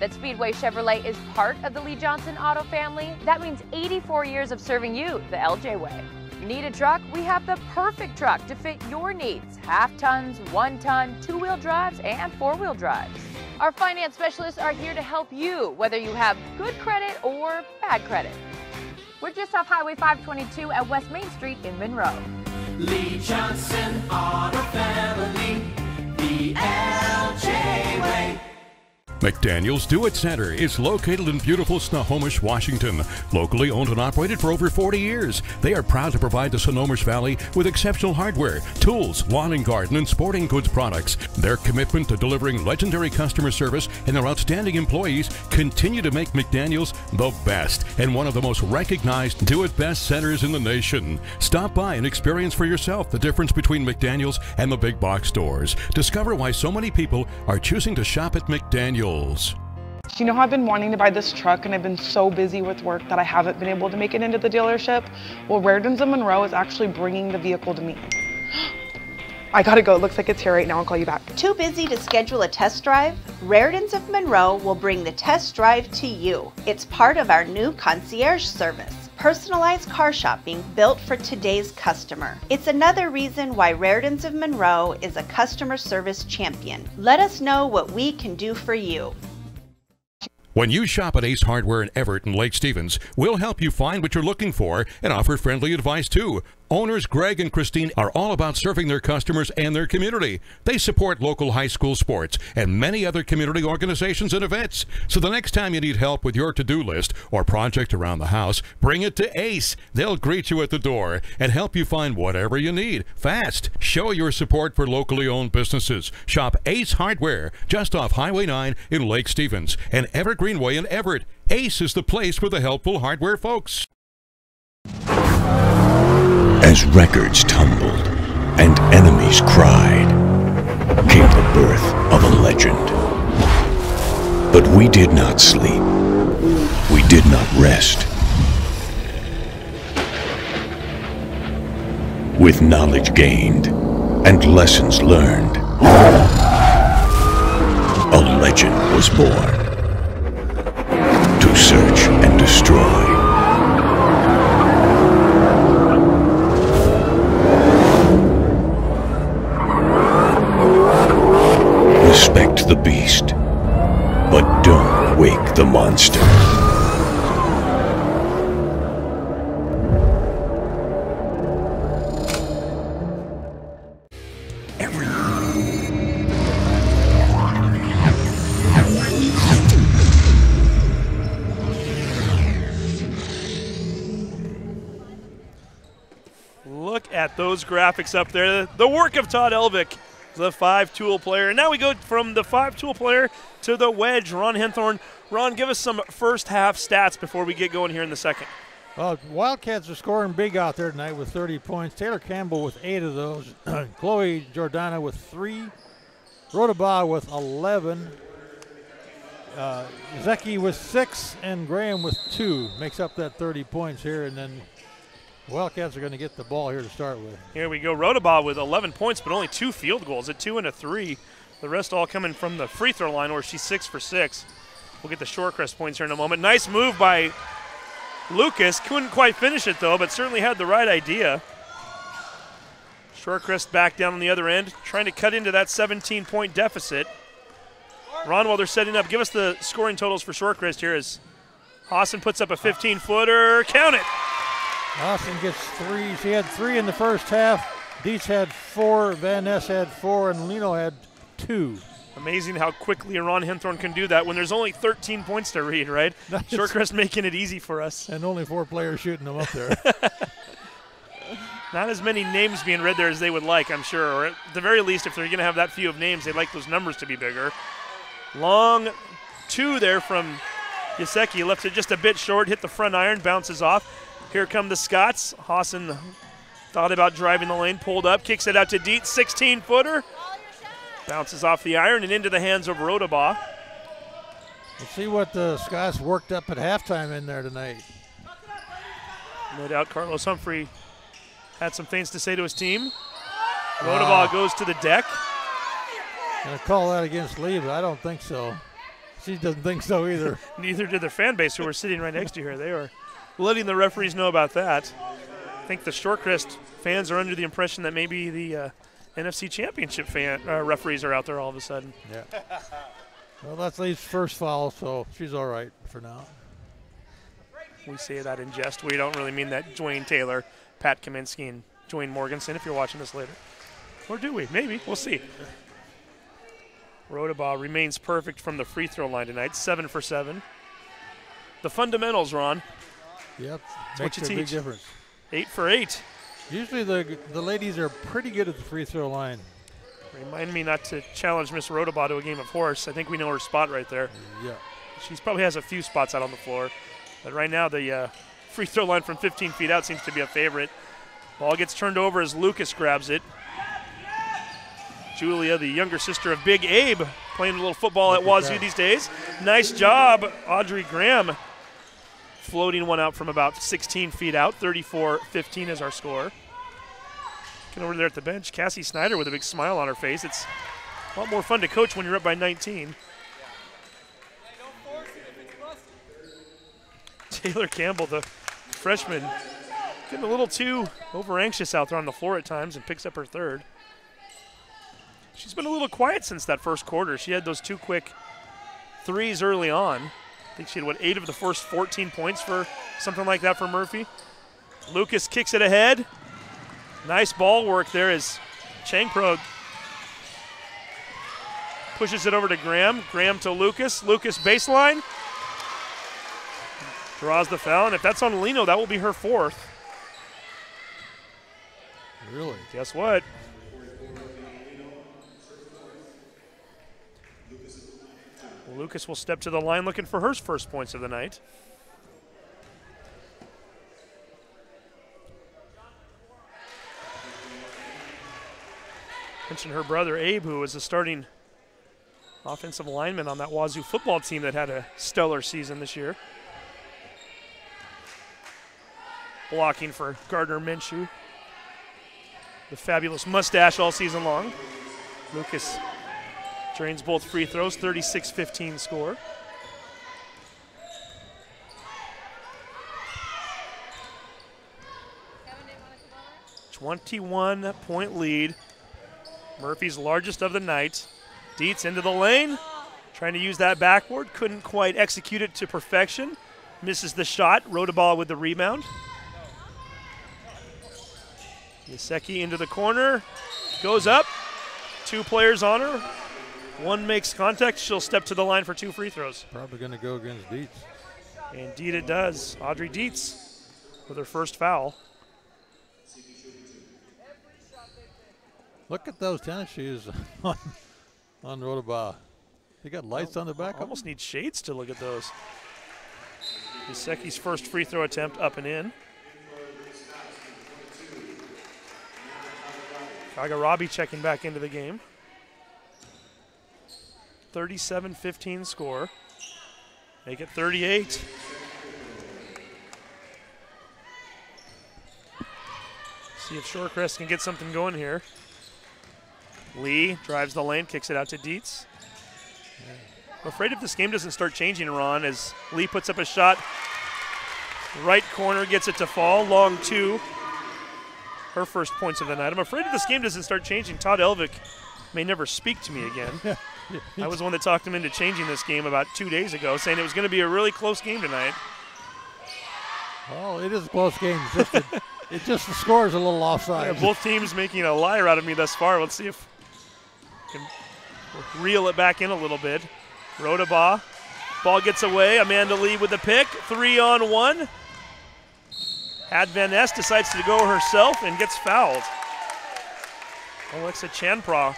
that Speedway Chevrolet is part of the Lee Johnson Auto family? That means 84 years of serving you the LJ way. Need a truck? We have the perfect truck to fit your needs. Half tons, 1 ton, 2-wheel drives, and 4-wheel drives. Our finance specialists are here to help you, whether you have good credit or bad credit. We're just off Highway 522 at West Main Street in Monroe. Lee Johnson Auto Family, the LJ way. McDaniel's Do-It Center is located in beautiful Snohomish, Washington. Locally owned and operated for over 40 years, they are proud to provide the Snohomish Valley with exceptional hardware, tools, lawn and garden, and sporting goods products. Their commitment to delivering legendary customer service and their outstanding employees continue to make McDaniel's the best and one of the most recognized Do-It-Best centers in the nation. Stop by and experience for yourself the difference between McDaniel's and the big box stores. Discover why so many people are choosing to shop at McDaniel's. You know how I've been wanting to buy this truck and I've been so busy with work that I haven't been able to make it into the dealership? Well, Rairdens of Monroe is actually bringing the vehicle to me. I gotta go, it looks like it's here right now, I'll call you back. Too busy to schedule a test drive? Rairdens of Monroe will bring the test drive to you. It's part of our new concierge service. Personalized car shopping built for today's customer. It's another reason why Rairdens of Monroe is a customer service champion. Let us know what we can do for you. When you shop at Ace Hardware in Everett and Lake Stevens, we'll help you find what you're looking for and offer friendly advice too. Owners Greg and Christine are all about serving their customers and their community. They support local high school sports and many other community organizations and events. So the next time you need help with your to-do list or project around the house, bring it to Ace. They'll greet you at the door and help you find whatever you need fast. Show your support for locally owned businesses. Shop Ace Hardware just off Highway 9 in Lake Stevens and Everett Greenway in Everett. Ace is the place for the helpful hardware folks. As records tumbled and enemies cried, came the birth of a legend. But we did not sleep. We did not rest. With knowledge gained and lessons learned, a legend was born to search and destroy. Respect the beast, but don't wake the monster. Look at those graphics up there. The work of Todd Elvick, the 5-tool player. And now we go from the 5-tool player to the wedge, Ron Henthorn. Ron, give us some first half stats before we get going here in the second. Well, Wildcats are scoring big out there tonight with 30 points. Taylor Campbell with 8 of those. Chloe Jordana with 3. Rhodabaugh with 11. Zeki with 6. And Graham with 2. Makes up that 30 points here. And then Wildcats are going to get the ball here to start with. Here we go. Rhodabaugh with 11 points, but only 2 field goals, a 2 and a 3. The rest all coming from the free throw line where she's 6 for 6. We'll get the Shorecrest points here in a moment. Nice move by Lucas. Couldn't quite finish it, though, but certainly had the right idea. Shorecrest back down on the other end, trying to cut into that 17-point deficit. Ron, while they're setting up, give us the scoring totals for Shorecrest here as Hawson puts up a 15-footer. Count it! Austin gets 3. She had 3 in the first half. Dietz had 4. Van Ness had 4. And Lino had 2. Amazing how quickly Ron Henthorn can do that when there's only 13 points to read, right? Shorecrest making it easy for us. And only 4 players shooting them up there. Not as many names being read there as they would like, I'm sure. Or at the very least, if they're going to have that few of names, they'd like those numbers to be bigger. Long 2 there from Yaseki. Left it just a bit short, hit the front iron, bounces off. Here come the Scots. Hawson thought about driving the lane, pulled up, kicks it out to Dietz, 16-footer. Bounces off the iron and into the hands of Rhodabaugh. Let's see what the Scots worked up at halftime in there tonight. No doubt Carlos Humphrey had some things to say to his team. Rhodabaugh goes to the deck. Gonna call that against Lee, but I don't think so. She doesn't think so either. Neither did the fan base who were sitting right next to her. They were letting the referees know about that. I think the Shorecrest fans are under the impression that maybe the NFC Championship referees are out there all of a sudden. Yeah. Well, that's Lee's first foul, so she's all right for now. We say that in jest. We don't really mean that. Dwayne Taylor, Pat Kaminsky, and Dwayne Morganson, if you're watching this later. Or do we? Maybe. We'll see. Rodabaugh remains perfect from the free throw line tonight, 7 for 7. The fundamentals, Ron. Yep. That's Makes what you a big teach. difference. 8 for 8. Usually the ladies are pretty good at the free throw line. Remind me not to challenge Miss Rodabaugh to a game of horse. I think we know her spot right there. Yeah. She probably has a few spots out on the floor. But right now the free throw line from 15 feet out seems to be a favorite. Ball gets turned over as Lucas grabs it. Julia, the younger sister of Big Abe, playing a little football at Wazoo these days. Nice job, Audrey Graham, floating one out from about 16 feet out. 34-15 is our score. Looking over there at the bench, Cassie Snyder with a big smile on her face. It's a lot more fun to coach when you're up by 19. Taylor Campbell, the freshman, getting a little too over-anxious out there on the floor at times and picks up her third. She's been a little quiet since that first quarter. She had those 2 quick threes early on. I think she had, 8 of the first 14 points for something like that for Murphy. Lucas kicks it ahead. Nice ball work there as Chang Pro pushes it over to Graham. Graham to Lucas. Lucas baseline. Draws the foul, and if that's on Lino, that will be her 4th. Really? Guess what? Lucas will step to the line looking for her first points of the night. Mentioned her brother Abe, who was a starting offensive lineman on that Wazoo football team that had a stellar season this year. Blocking for Gardner Minshew. The fabulous mustache all season long. Lucas drains both free throws, 36-15 score. A 21-point lead. Murphy's largest of the night. Dietz into the lane, trying to use that backboard. Couldn't quite execute it to perfection. Misses the shot. Rodabaugh with the rebound. Yaseki into the corner. Goes up. 2 players on her. One makes contact. She'll step to the line for 2 free throws. Probably going to go against Dietz. Indeed it does. Audrey Dietz with her first foul. Look at those tennis shoes on Rodabaugh. They got lights on the back. Almost need shades to look at those. Yaseki's first free throw attempt up and in. Kagarabi checking back into the game. 37-15 score. Make it 38. See if Shorecrest can get something going here. Lee drives the lane, kicks it out to Dietz. I'm afraid if this game doesn't start changing, Ron, as Lee puts up a shot. Right corner gets it to fall, long 2. Her first points of the night. I'm afraid if this game doesn't start changing, Todd Elvick may never speak to me again. I was the one that talked him into changing this game about 2 days ago, saying it was going to be a really close game tonight. Well, it is a close game. It just the score is a little offside. Yeah, both teams making a liar out of me thus far. Let's see if we can reel it back in a little bit. Rodabaugh. Ball gets away. Amanda Lee with the pick. 3-on-1. Had Van Ness decides to go herself and gets fouled. Alexa Chanpra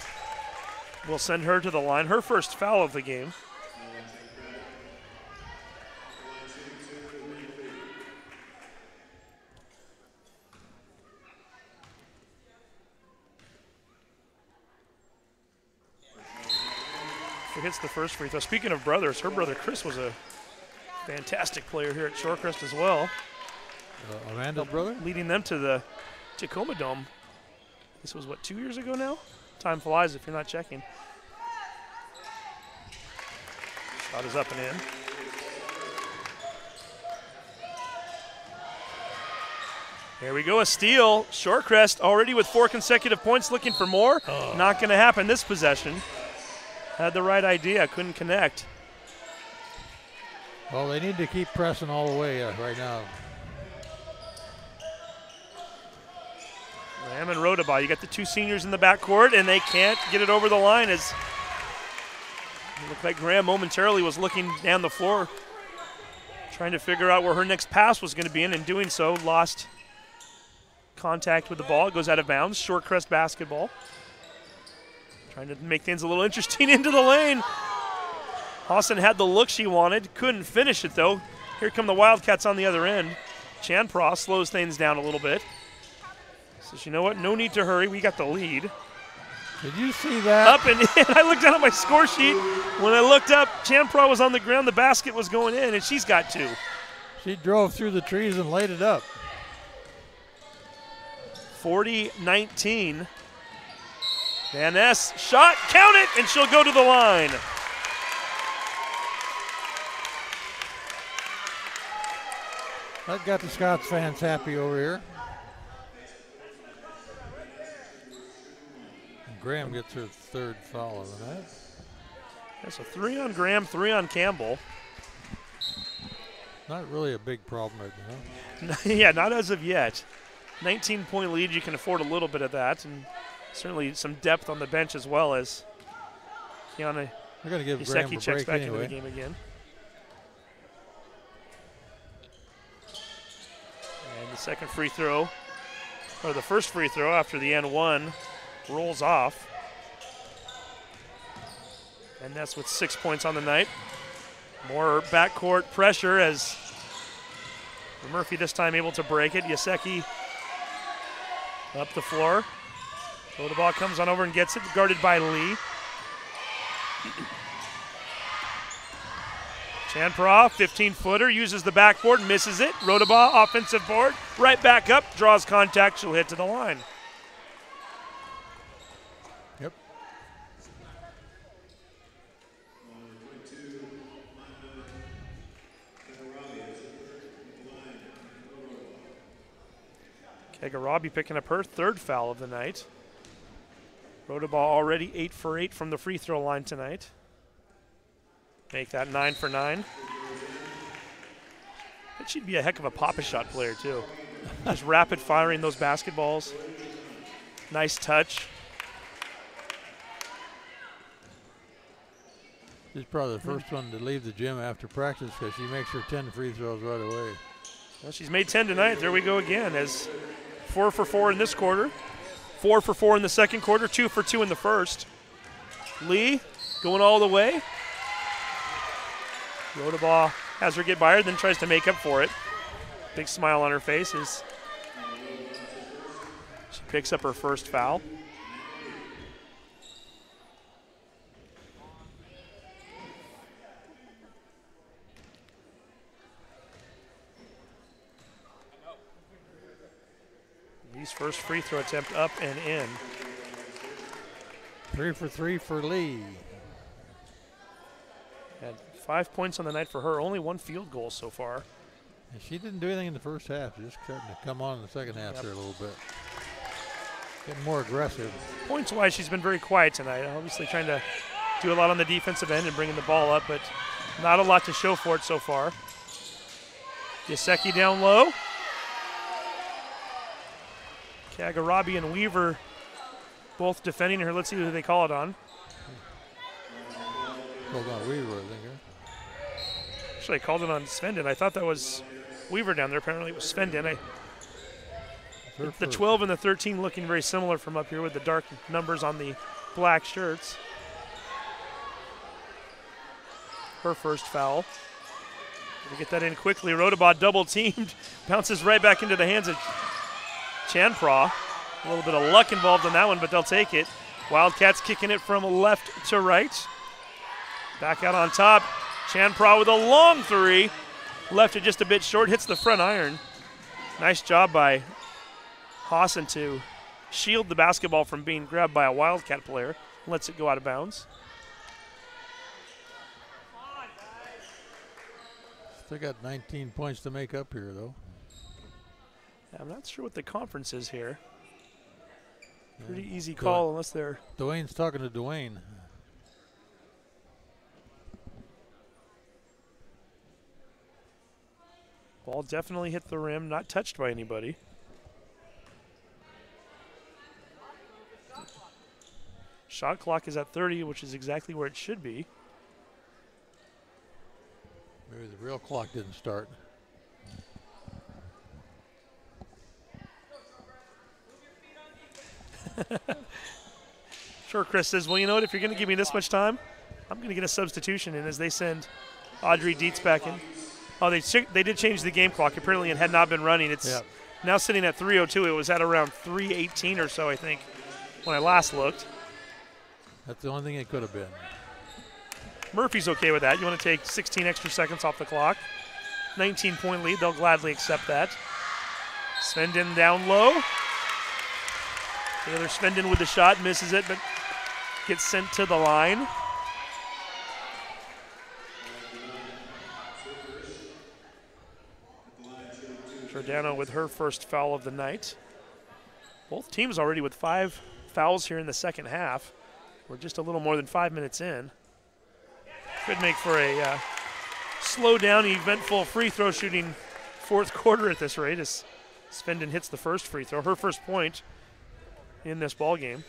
will send her to the line. Her first foul of the game. She hits the first free throw. Speaking of brothers, her brother Chris was a fantastic player here at Shorecrest as well. Amanda's brother? Leading them to the Tacoma Dome. This was, what, 2 years ago now? Time flies if you're not checking. Shot is up and in. Here we go, a steal. Shorecrest already with 4 consecutive points, looking for more. Not going to happen this possession. Had the right idea, couldn't connect. Well, they need to keep pressing all the way right now. Lamb and Rodabaugh, you got the 2 seniors in the backcourt, and they can't get it over the line as it looked like Graham momentarily was looking down the floor, trying to figure out where her next pass was going to be in, and doing so, lost contact with the ball. It goes out of bounds. Shorecrest basketball. Trying to make things a little interesting into the lane. Hawson had the look she wanted. Couldn't finish it, though. Here come the Wildcats on the other end. Chanpra slows things down a little bit. Says, you know what? No need to hurry. We got the lead. Did you see that? Up and in. I looked down at my score sheet. When I looked up, Chanpra was on the ground. The basket was going in, and she's got 2. She drove through the trees and laid it up. 40-19. Van Ness, shot, count it, and she'll go to the line. That got the Scots fans happy over here. And Graham gets her 3rd foul of the night. That's a 3 on Graham, 3 on Campbell. Not really a big problem right now. Yeah, not as of yet. 19-point lead, you can afford a little bit of that, and certainly some depth on the bench as well as Kiana They're going to give Graham a checks break back anyway. into the game again. And the second free throw, or the first free throw after the N1, rolls off. And that's with 6 points on the night. More backcourt pressure as Murphy this time able to break it. Yaseki up the floor. Rodabaugh comes on over and gets it, guarded by Lee. Chanpra, 15-footer, uses the backboard, misses it. Rodabaugh, offensive board, right back up, draws contact, she'll hit to the line. Yep. Kegarabi picking up her 3rd foul of the night. Rodabaugh already 8 for 8 from the free throw line tonight. Make that 9 for 9. But she'd be a heck of a pop-a-shot player, too. Just rapid firing those basketballs. Nice touch. She's probably the first one to leave the gym after practice because she makes her 10 free throws right away. Well, she's made 10 tonight. There we go again as 4 for 4 in this quarter. 4 for 4 in the second quarter, 2 for 2 in the first. Lee going all the way. Rodabaugh has her get by her, then tries to make up for it. Big smile on her face as she picks up her first foul. Lee's first free throw attempt up and in. 3 for 3 for Lee. Had 5 points on the night for her, only 1 field goal so far. And she didn't do anything in the first half, just starting to come on in the second half there a little bit. Getting more aggressive. Points-wise, she's been very quiet tonight. Obviously trying to do a lot on the defensive end and bringing the ball up, but not a lot to show for it so far. Yaseki down low. Kagarabi and Weaver both defending her. Let's see who they call it on. Hold on, Weaver, I think. Actually, I called it on Svendon. I thought that was Weaver down there. Apparently it was Svendon. The 12 and the 13 looking very similar from up here with the dark numbers on the black shirts. Her first foul. We get that in quickly. Rodabaugh double teamed. Bounces right back into the hands of Chanpra. A little bit of luck involved in that one, but they'll take it. Wildcats kicking it from left to right. Back out on top. Chanpra with a long 3. Left it just a bit short. Hits the front iron. Nice job by Hawson to shield the basketball from being grabbed by a Wildcat player. Lets it go out of bounds. They got 19 points to make up here, though. I'm not sure what the conference is here. Pretty easy call unless they're... Dwayne's talking to Dwayne. Ball definitely hit the rim, not touched by anybody. Shot clock is at 30, which is exactly where it should be. Maybe the real clock didn't start. Shorecrest says, well, you know what, if you're going to give me this much time, I'm going to get a substitution in as they send Audrey Dietz back in. Oh, they did change the game clock. Apparently it had not been running. It's now sitting at 3:02. It was at around 3:18 or so, I think, when I last looked. That's the only thing it could have been. Murphy's okay with that. You want to take 16 extra seconds off the clock. 19-point lead. They'll gladly accept that. Svendin down low. Taylor Svendin with the shot, misses it, but gets sent to the line. Giordano with her first foul of the night. Both teams already with 5 fouls here in the second half. We're just a little more than 5 minutes in. Could make for a slow down, eventful free throw shooting fourth quarter at this rate as Svendin hits the first free throw, her first point in this ball game.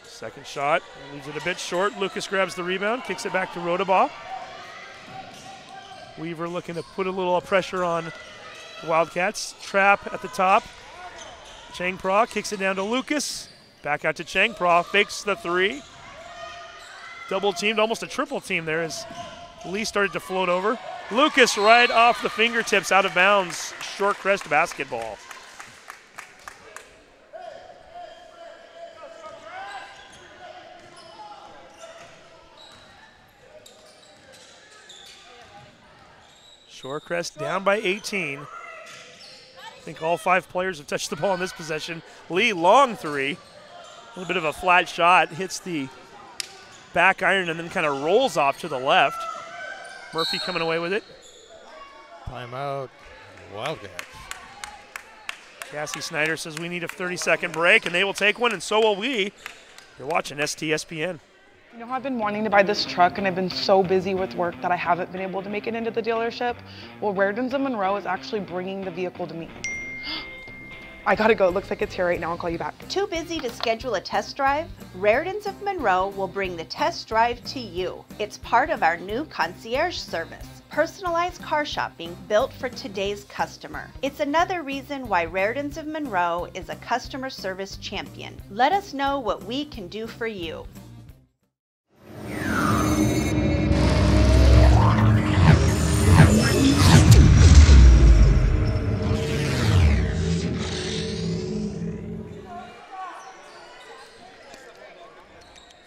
Second shot, leaves it a bit short. Lucas grabs the rebound, kicks it back to Rodabaugh. Weaver looking to put a little pressure on the Wildcats. Trap at the top. Chang Pra kicks it down to Lucas. Back out to Chang Pra, fakes the three. Double teamed, almost a triple team there as Lee started to float over. Lucas right off the fingertips, out of bounds. Shorecrest basketball. Shorecrest down by 18. I think all 5 players have touched the ball in this possession. Lee, long three. A little bit of a flat shot, hits the back iron and then kind of rolls off to the left. Murphy coming away with it. Timeout, Wildcats. Cassie Snyder says we need a 30-second break, and they will take one, and so will we. You're watching STSPN. You know, I've been wanting to buy this truck, and I've been so busy with work that I haven't been able to make it into the dealership. Well, Rairdens of Monroe is actually bringing the vehicle to me. I gotta go. It looks like it's here right now. I'll call you back. Too busy to schedule a test drive? Rairdens of Monroe will bring the test drive to you. It's part of our new concierge service. Personalized car shopping built for today's customer. It's another reason why Rairdens of Monroe is a customer service champion. Let us know what we can do for you.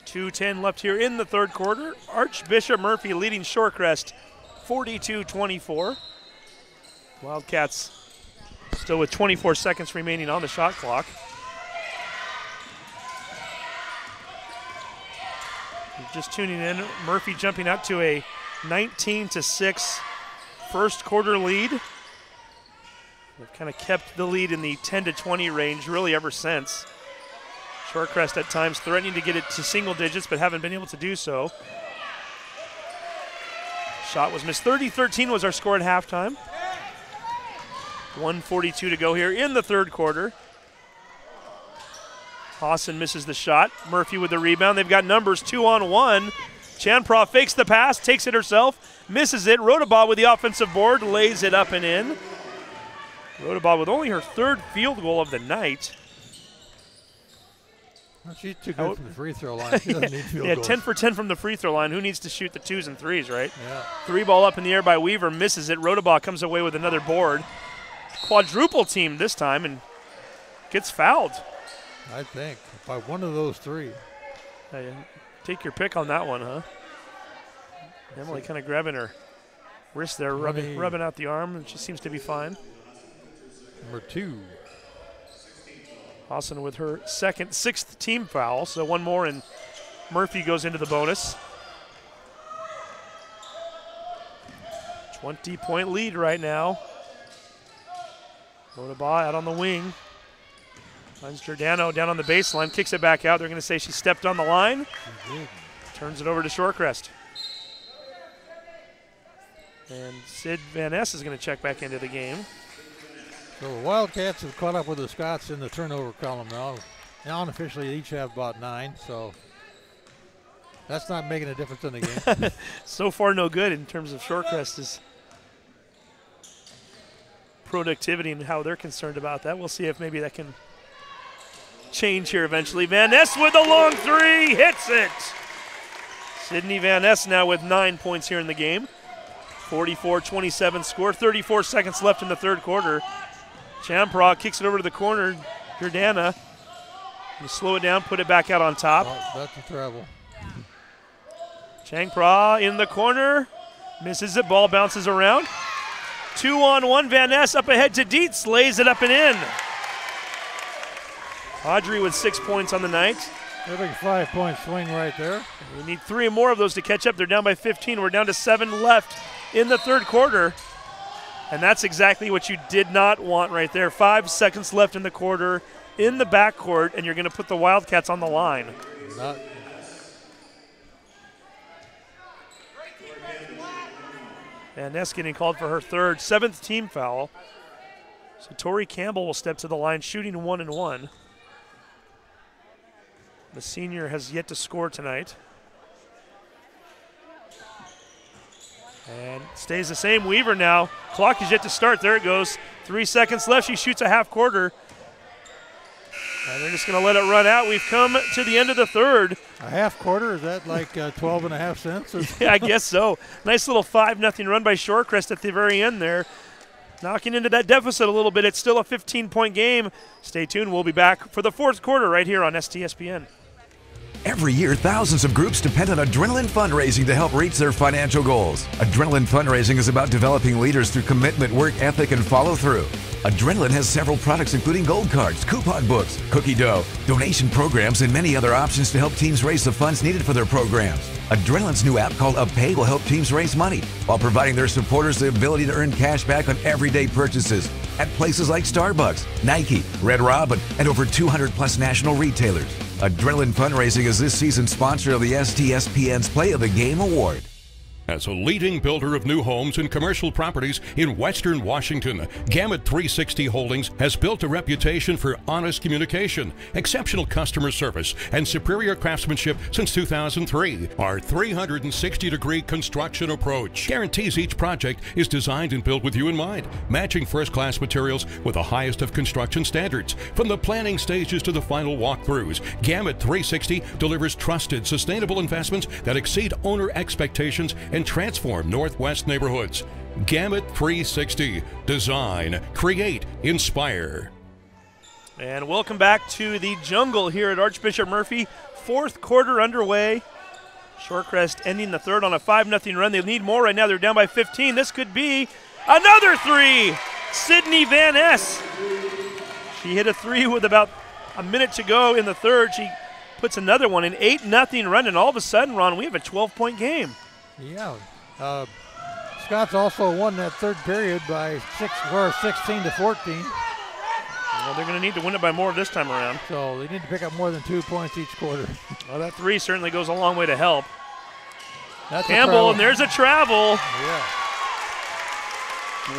.210 left here in the third quarter. Archbishop Murphy leading Shorecrest 42-24. Wildcats still with 24 seconds remaining on the shot clock. You're just tuning in. Murphy jumping out to a 19-6 first quarter lead. They've kind of kept the lead in the 10-20 range really ever since. Shorecrest at times threatening to get it to single digits, but haven't been able to do so. Shot was missed. 30-13 was our score at halftime. 1:42 to go here in the third quarter. Hawson misses the shot. Murphy with the rebound. They've got numbers 2-on-1. Chanpra fakes the pass, takes it herself, misses it. Rodabaugh with the offensive board, lays it up and in. Rodabaugh with only her third field goal of the night. Well, she's too good from the free throw line. She doesn't need field goals. 10 for 10 from the free throw line. Who needs to shoot the 2s and 3s, right? Yeah. 3 ball up in the air by Weaver, misses it. Rodabaugh comes away with another board. Quadruple team this time and gets fouled. I think by one of those 3. Take your pick on that one, huh? Emily kind of grabbing her wrist there, rubbing out the arm, and she seems to be fine. Number 2. Hawson with her sixth team foul, so one more and Murphy goes into the bonus. 20-point lead right now. Rodabaugh out on the wing. Finds Giordano down on the baseline, kicks it back out. They're going to say she stepped on the line. Turns it over to Shorecrest. And Sid Van Ness is going to check back into the game. So the Wildcats have caught up with the Scots in the turnover column now. Now unofficially they each have about 9, so that's not making a difference in the game. So far no good in terms of Shorecrest's productivity and how they're concerned about that. We'll see if maybe that can change here eventually. Van Ness with a long 3, hits it. Sydney Van Ness now with 9 points here in the game. 44-27 score, 34 seconds left in the third quarter. Champraw kicks it over to the corner. Giordana, slow it down, put it back out on top. Oh, that's a travel. Changpra in the corner, misses it, ball bounces around. 2-on-1, Van Ness up ahead to Dietz, lays it up and in. Audrey with 6 points on the night. A big 5-point swing right there. We need 3 more of those to catch up. They're down by 15. We're down to 7 left in the third quarter. And that's exactly what you did not want right there. 5 seconds left in the quarter in the backcourt, and you're going to put the Wildcats on the line. And Ness getting called for her third, 7th team foul. So Tori Campbell will step to the line, shooting 1-1. The senior has yet to score tonight. And stays the same. Weaver now. Clock is yet to start. There it goes. 3 seconds left. She shoots a half quarter. And they're just going to let it run out. We've come to the end of the third. A half quarter? Is that like 12 and a half cents? Yeah, I guess so. Nice little 5-0 run by Shorecrest at the very end there. Knocking into that deficit a little bit. It's still a 15-point game. Stay tuned. We'll be back for the fourth quarter right here on STSPN. Every year, thousands of groups depend on Adrenaline Fundraising to help reach their financial goals. Adrenaline Fundraising is about developing leaders through commitment, work ethic, and follow-through. Adrenaline has several products including gold cards, coupon books, cookie dough, donation programs, and many other options to help teams raise the funds needed for their programs. Adrenaline's new app called UpPay will help teams raise money while providing their supporters the ability to earn cash back on everyday purchases at places like Starbucks, Nike, Red Robin, and over 200+ national retailers. Adrenaline Fundraising is this season's sponsor of the STSPN's Play of the Game Award. As a leading builder of new homes and commercial properties in Western Washington, Gamut 360 Holdings has built a reputation for honest communication, exceptional customer service, and superior craftsmanship since 2003. Our 360-degree construction approach guarantees each project is designed and built with you in mind, matching first-class materials with the highest of construction standards. From the planning stages to the final walkthroughs, Gamut 360 delivers trusted, sustainable investments that exceed owner expectations and transform Northwest neighborhoods. Gamut 360. Design, create, inspire. And welcome back to the jungle here at Archbishop Murphy. Fourth quarter underway. Shorecrest ending the third on a 5-0 run. They need more right now. They're down by 15. This could be another 3. Sydney Van Ness. She hit a 3 with about a minute to go in the third. She puts another one, an 8-0 run, and all of a sudden, Ron, we have a 12-point game. Yeah. Scots also won that third period by 16 to 14. Well, they're going to need to win it by more this time around. So they need to pick up more than 2 points each quarter. Well, that 3 certainly goes a long way to help. That's Campbell, and there's a travel. Yeah.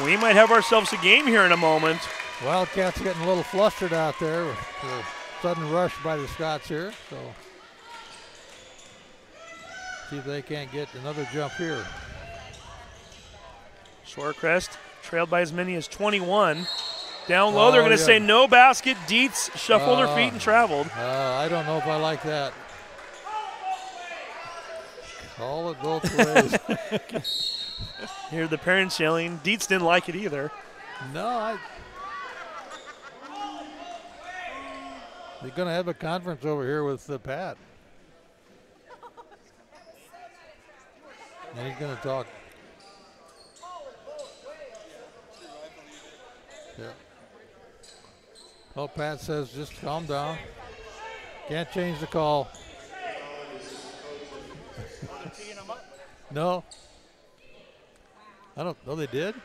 We might have ourselves a game here in a moment. Wildcats getting a little flustered out there with the sudden rush by the Scots here. So see if they can't get another jump here. Shorecrest trailed by as many as 21. Down low, they're going to say no basket. Dietz shuffled her feet and traveled. I don't know if I like that. Call it both ways. Hear the parents yelling. Dietz didn't like it either. No, they're going to have a conference over here with Pat. And he's going to talk. Yeah. Oh, Pat says just calm down. Can't change the call. No. I don't know. They did?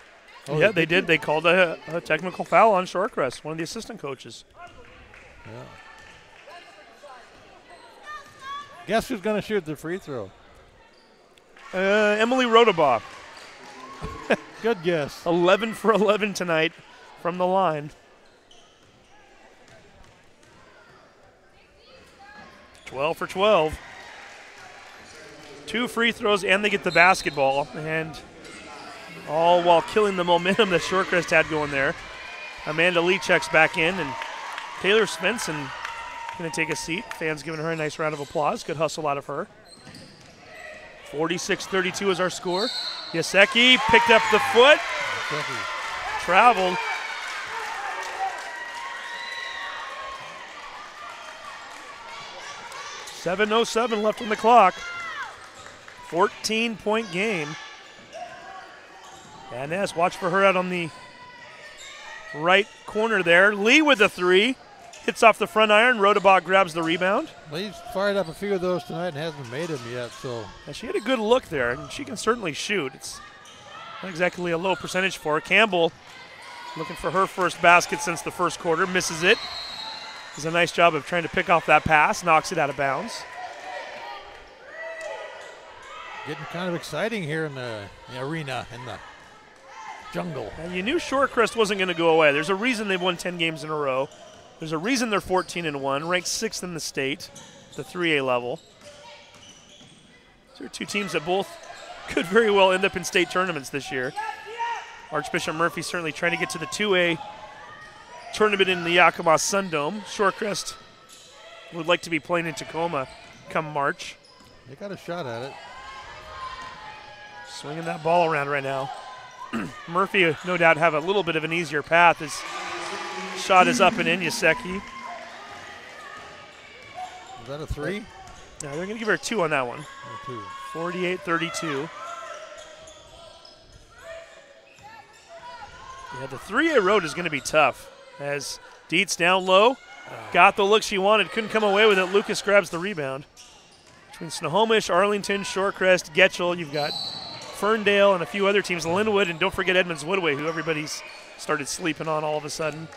Oh, yeah, they did. They called a technical foul on Shorecrest, one of the assistant coaches. Yeah. Guess who's going to shoot the free throw? Emily Rodabaugh. Good guess. 11 for 11 tonight from the line. 12 for 12. 2 free throws, and they get the basketball. And all while killing the momentum that Shorecrest had going there. Amanda Lee checks back in, and Taylor Svensson going to take a seat. Fans giving her a nice round of applause. Good hustle out of her. 46-32 is our score. Yaseki picked up the foot. Traveled. .07 left on the clock. 14-point game. And Ness, watch for her out on the right corner there. Lee with the three. Hits off the front iron. Rodabaugh grabs the rebound. Lee's fired up a few of those tonight and hasn't made them yet. So and she had a good look there, and she can certainly shoot. It's not exactly a low percentage for her. Campbell looking for her first basket since the first quarter. Misses it. Does a nice job of trying to pick off that pass. Knocks it out of bounds. Getting kind of exciting here in the arena, in the jungle. And you knew Shorecrest wasn't going to go away. There's a reason they've won 10 games in a row. There's a reason they're 14-1, ranked 6th in the state, the 3A level. These are two teams that both could very well end up in state tournaments this year. Archbishop Murphy certainly trying to get to the 2A tournament in the Yakima Sundome. Shorecrest would like to be playing in Tacoma come March. They got a shot at it. Swinging that ball around right now. Murphy, no doubt, have a little bit of an easier path. His shot is up and in. Yaseki. Is that a three? No, they're going to give her a 2 on that one. 48-32. Yeah, the 3A road is going to be tough. As Dietz down low, got the look she wanted, couldn't come away with it. Lucas grabs the rebound. Between Snohomish, Arlington, Shorecrest, Getchell, you've got Ferndale and a few other teams, Linwood, and don't forget Edmonds Woodway, who everybody's started sleeping on all of a sudden.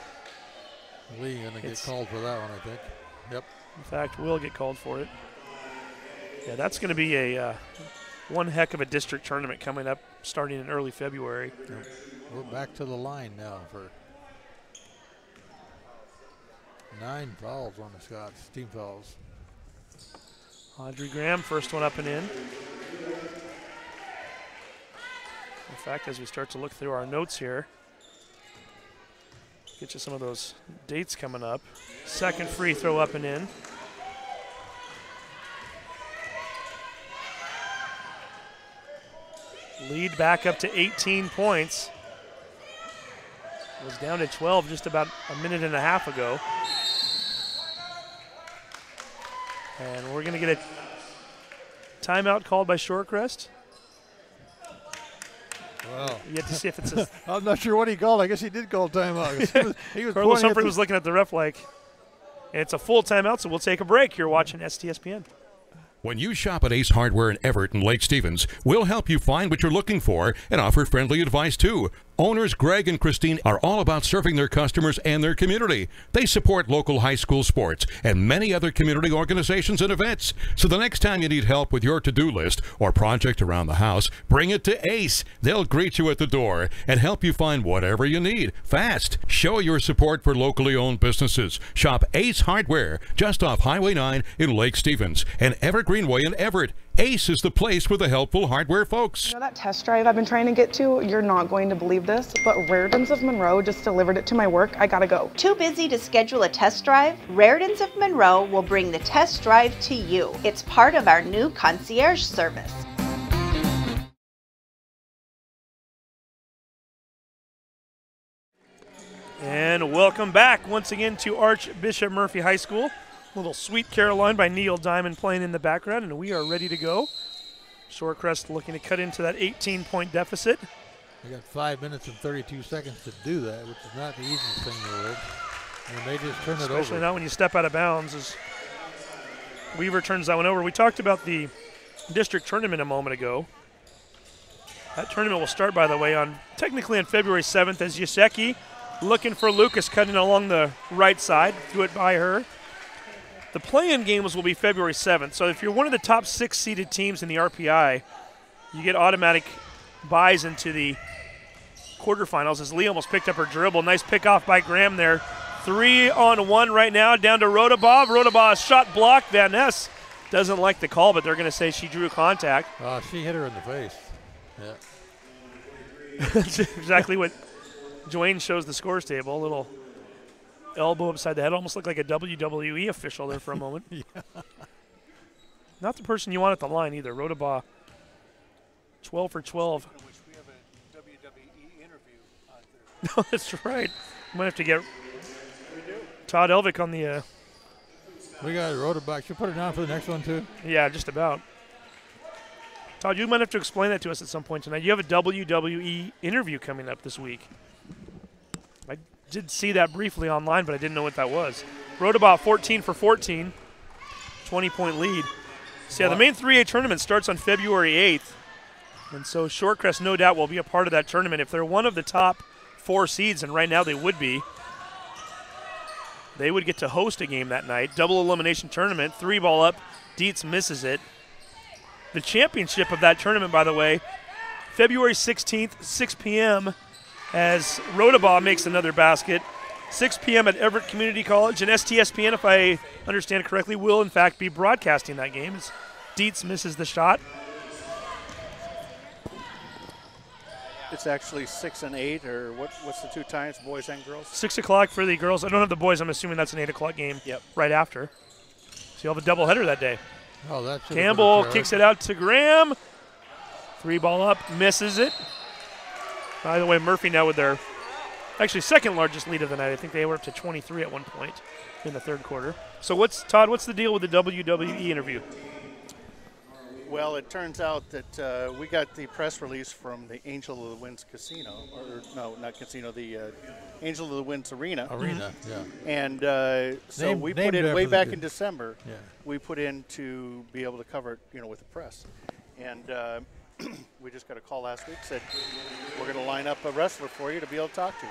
Lee going to get called for that one, I think. Yep. In fact, will get called for it. Yeah, that's going to be a one heck of a district tournament coming up starting in early February. Yep. We're back to the line now for 9 fouls on the Scots, team fouls. Audrey Graham, first one up and in. In fact, as we start to look through our notes here, get you some of those dates coming up. Second free throw up and in. Lead back up to 18 points. Was down to 12 just about a minute and a half ago. And we're going to get a timeout called by Shorecrest. Wow. Yet to see if it's a I'm not sure what he called. I guess he did call timeout. he was Carlos Humphrey was looking at the ref like, it's a full timeout, so we'll take a break. You're watching STSPN. When you shop at Ace Hardware in Everett and Lake Stevens, we'll help you find what you're looking for and offer friendly advice too. Owners Greg and Christine are all about serving their customers and their community. They support local high school sports and many other community organizations and events. So the next time you need help with your to-do list or project around the house, bring it to Ace. They'll greet you at the door and help you find whatever you need fast. Show your support for locally owned businesses. Shop Ace Hardware just off Highway 9 in Lake Stevens and Everett Greenway in Everett. Ace is the place with the helpful hardware folks. You know that test drive I've been trying to get to? You're not going to believe this, but Raritan's of Monroe just delivered it to my work. I gotta go. Too busy to schedule a test drive? Raritan's of Monroe will bring the test drive to you. It's part of our new concierge service. And welcome back once again to Archbishop Murphy High School. Little Sweet Caroline by Neil Diamond playing in the background, and we are ready to go. Shorecrest looking to cut into that 18-point deficit. They got 5 minutes and 32 seconds to do that, which is not the easiest thing in the world. And they just turn it over. Especially not when you step out of bounds as Weaver turns that one over. We talked about the district tournament a moment ago. That tournament will start, by the way, technically on February 7th as Yaseki looking for Lucas cutting along the right side. Threw it by her. The play-in games will be February 7th. So if you're one of the top 6 seeded teams in the RPI, you get automatic buys into the quarterfinals as Lee almost picked up her dribble. Nice pick off by Graham there. 3-on-1 right now down to Rodabaugh. Rodabaugh's shot blocked. Van Ness doesn't like the call, but they're going to say she drew contact. She hit her in the face. Yeah. That's exactly what Joanne shows the scores table. A little elbow upside the head. Almost looked like a WWE official there for a moment. Yeah. Not the person you want at the line either. Rodabaugh, 12 for 12. We have a WWE interview on Thursday. No, that's right. Might have to get Todd Elvick on the. We got Rhoda back. Should we put it down for the next one too? Yeah, just about. Todd, you might have to explain that to us at some point tonight. You have a WWE interview coming up this week. I did see that briefly online, but I didn't know what that was. Rodabaugh 14 for 14, 20-point lead. So yeah, the main 3A tournament starts on February 8th, and so Shorecrest no doubt will be a part of that tournament. If they're one of the top 4 seeds, and right now they would be, they would get to host a game that night. Double elimination tournament, 3-ball up. Dietz misses it. The championship of that tournament, by the way, February 16th, 6 p.m., as Rodabaugh makes another basket. 6 p.m. at Everett Community College. And STSPN, if I understand correctly, will in fact be broadcasting that game as Dietz misses the shot. It's actually 6 and 8, or what's the 2 times, boys and girls? 6 o'clock for the girls. I don't have the boys. I'm assuming that's an 8 o'clock game right after. So you'll have a doubleheader that day. Oh, that's Campbell kicks it out to Graham. 3-ball up, misses it. By the way, Murphy now with their actually second largest lead of the night. I think they were up to 23 at one point in the third quarter. So what's the deal with the WWE interview? Well, it turns out that we got the press release from the Angel of the Winds Casino, or no, not casino, the Angel of the Winds Arena. Yeah. And so we put in way back in December. Yeah. We put in to be able to cover it, with the press, and we just got a call last week. Said we're going to line up a wrestler for you to be able to talk to.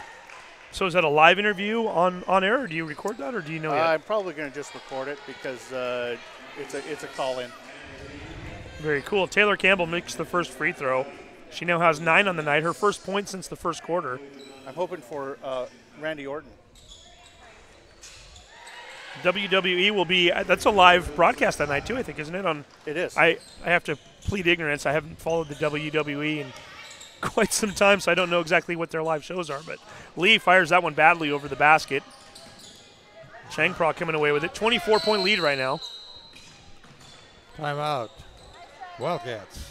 So is that a live interview on air, or do you record that, or do you know yet? I'm probably going to just record it because it's a call in. Very cool. Taylor Campbell makes the first free throw. She now has 9 on the night, her first point since the first quarter. I'm hoping for Randy Orton. WWE will be, that's a live broadcast that night too, I think, isn't it? It is. I have to plead ignorance. I haven't followed the WWE in quite some time, so I don't know exactly what their live shows are. But Lee fires that one badly over the basket. Changpra coming away with it. 24-point lead right now. Timeout. Wildcats.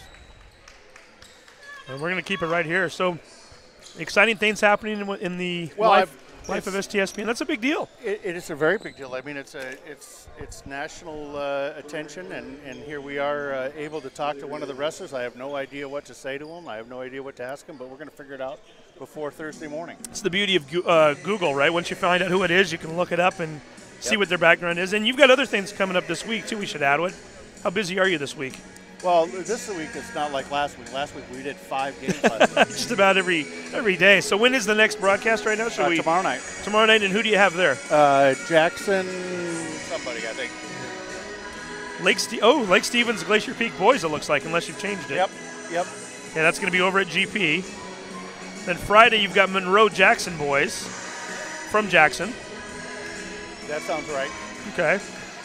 And we're going to keep it right here. So exciting things happening in the life of STSPN. That's a big deal. It is a very big deal. I mean, it's national attention, and here we are able to talk to one of the wrestlers. I have no idea what to say to him. I have no idea what to ask him, but we're going to figure it out before Thursday morning. It's the beauty of Google, right? Once you find out who it is, you can look it up and see what their background is. And you've got other things coming up this week, too, we should add. How busy are you this week? Well, this week it's not like last week. Last week we did 5 games last week. Just about every day. So when is the next broadcast right now? Tomorrow night. Tomorrow night, and who do you have there? Jackson, somebody, I think. Lake Stevens Glacier Peak boys, it looks like, unless you've changed it. Yep. Yeah, that's going to be over at GP. Then Friday you've got Monroe Jackson boys from Jackson. That sounds right. Okay.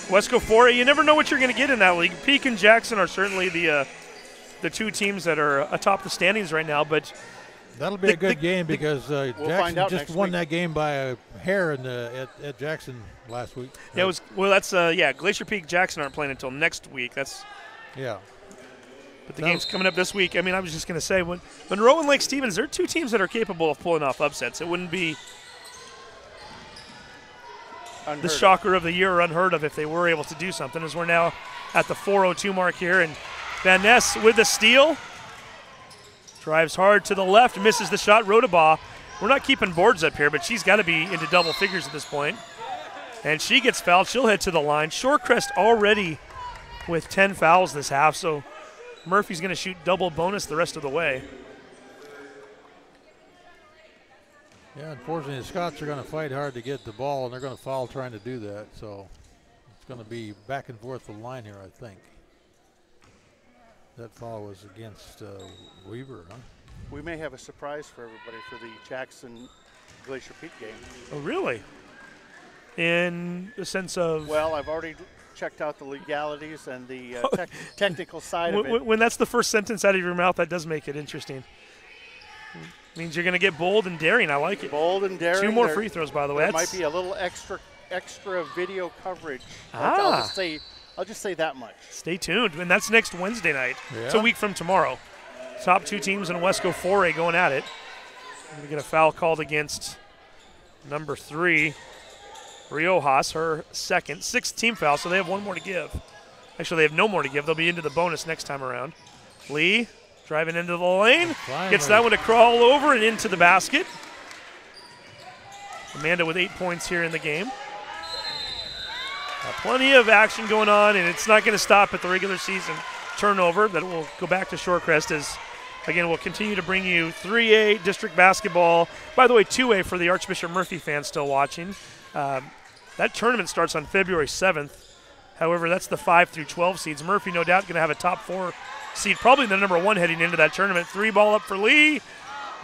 Wesco 4A, you never know what you're going to get in that league. Peak and Jackson are certainly the 2 teams that are atop the standings right now. But that'll be a good game because Jackson just won that game by a hair at Jackson last week. Yeah, Glacier Peak Jackson aren't playing until next week. But the game's coming up this week. I mean, I was just going to say, when Monroe and Lake Stevens, they're 2 teams that are capable of pulling off upsets. It wouldn't be the shocker of the year or unheard of if they were able to do something, as we're now at the 4:02 mark here. And Van Ness with the steal. Drives hard to the left, misses the shot. Rodabaugh, we're not keeping boards up here, but she's got to be into double figures at this point. And she gets fouled. She'll head to the line. Shorecrest already with 10 fouls this half, so Murphy's going to shoot double bonus the rest of the way. Yeah, unfortunately, the Scots are going to fight hard to get the ball, and they're going to foul trying to do that. So it's going to be back and forth the line here, I think. That foul was against Weaver, huh? We may have a surprise for everybody for the Jackson Glacier Peak game. Oh, really? In the sense of? Well, I've already checked out the legalities and the technical side of it. When that's the first sentence out of your mouth, that does make it interesting. Means you're going to get bold and daring. I like it. Bold and daring. 2 more free throws, by the way. There might be a little extra video coverage. I'll just say that much. Stay tuned. And that's next Wednesday night. Yeah. It's a week from tomorrow. Top 2 teams in Wesco 4A going at it. We're going to get a foul called against number 3, Riojas, her second. 6th team foul, so they have 1 more to give. Actually, they have no more to give. They'll be into the bonus next time around. Lee driving into the lane. Gets that one to crawl over and into the basket. Amanda with 8 points here in the game. Plenty of action going on, and it's not going to stop at the regular season turnover. That will go back to Shorecrest as, again, we'll continue to bring you 3A district basketball. By the way, 2A for the Archbishop Murphy fans still watching. That tournament starts on February 7th. However, that's the 5 through 12 seeds. Murphy, no doubt, going to have a top 4 seed, probably the number 1 heading into that tournament. 3 ball up for Lee.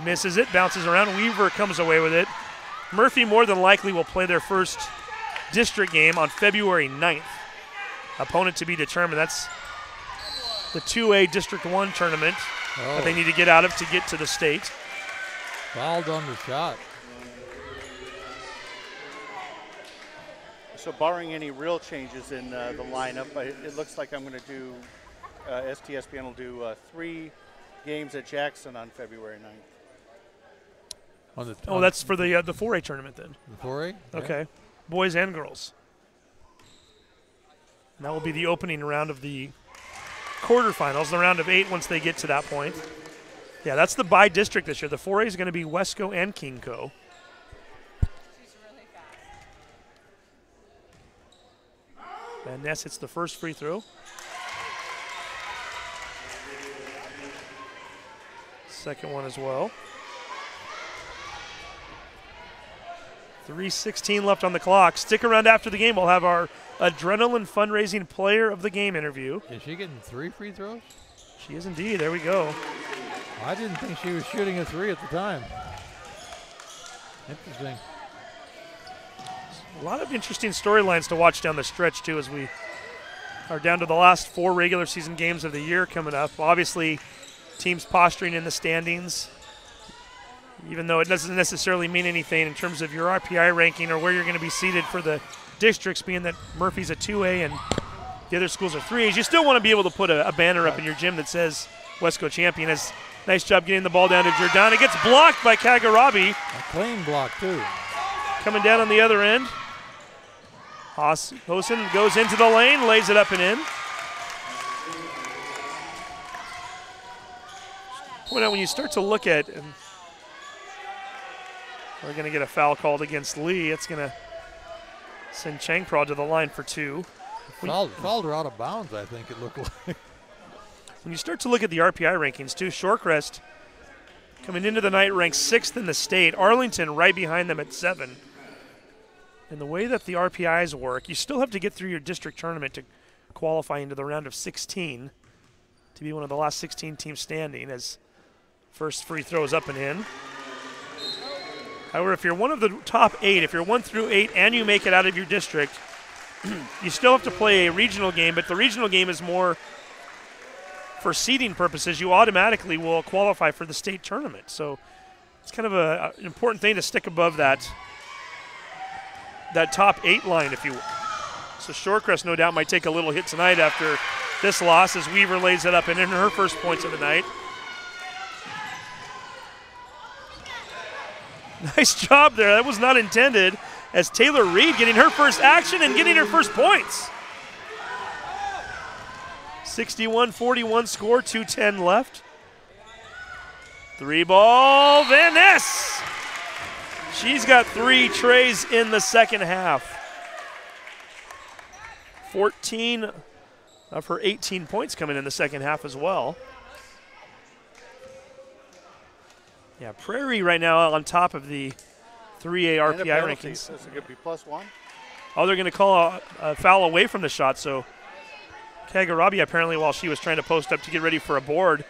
Misses it, bounces around. Weaver comes away with it. Murphy more than likely will play their first district game on February 9th. Opponent to be determined. That's the 2A District 1 tournament that they need to get out of to get to the state. Fouled on the shot. So barring any real changes in the lineup, it looks like I'm going to do, STSBN will do 3 games at Jackson on February 9th. That's for the 4A tournament then. The 4A? Okay. Boys and girls. And that will be the opening round of the quarterfinals, the round of 8 once they get to that point. Yeah, that's the by-district this year. The 4A is going to be Wesco and Kingco. Van Ness hits the first free throw. Second one as well. 3:16 left on the clock. Stick around after the game. We'll have our Adrenaline Fundraising Player of the Game interview. Is she getting 3 free throws? She is indeed. There we go. I didn't think she was shooting a 3 at the time. Interesting. A lot of interesting storylines to watch down the stretch, too, as we are down to the last 4 regular season games of the year coming up. Obviously, teams posturing in the standings, even though it doesn't necessarily mean anything in terms of your RPI ranking or where you're going to be seated for the districts, being that Murphy's a 2A and the other schools are 3As. You still want to be able to put a banner up in your gym that says Wesco champion. Nice job getting the ball down to Giordana. Gets blocked by Kagarabi. A clean block, too. Coming down on the other end. Hosen goes into the lane, lays it up and in. Point out when you start to look at, and we're going to get a foul called against Lee. It's going to send Changpro to the line for 2. Fouled her out of bounds, I think it looked like. When you start to look at the RPI rankings, too, Shorecrest coming into the night ranked 6th in the state. Arlington right behind them at 7. And the way that the RPIs work, you still have to get through your district tournament to qualify into the round of 16 to be one of the last 16 teams standing, as first free throw is up and in. However, if you're one of the top 8, if you're 1 through 8 and you make it out of your district, you still have to play a regional game, but the regional game is more for seeding purposes. You automatically will qualify for the state tournament. So it's kind of an important thing to stick above that top 8 line, if you will. So Shorecrest no doubt might take a little hit tonight after this loss as Weaver lays it up and in her first points of the night. Nice job there. That was not intended, as Taylor Reed getting her first action and getting her first points. 61-41 score, 2:10 left. 3 ball, Van Ness. She's got 3 trays in the second half. 14 of her 18 points coming in the second half as well. Yeah, Prairie right now on top of the 3A And a RPI penalty, rankings. so it's going to be +1. Oh, they're going to call a foul away from the shot. So Kagarabi, apparently, while she was trying to post up to get ready for a board,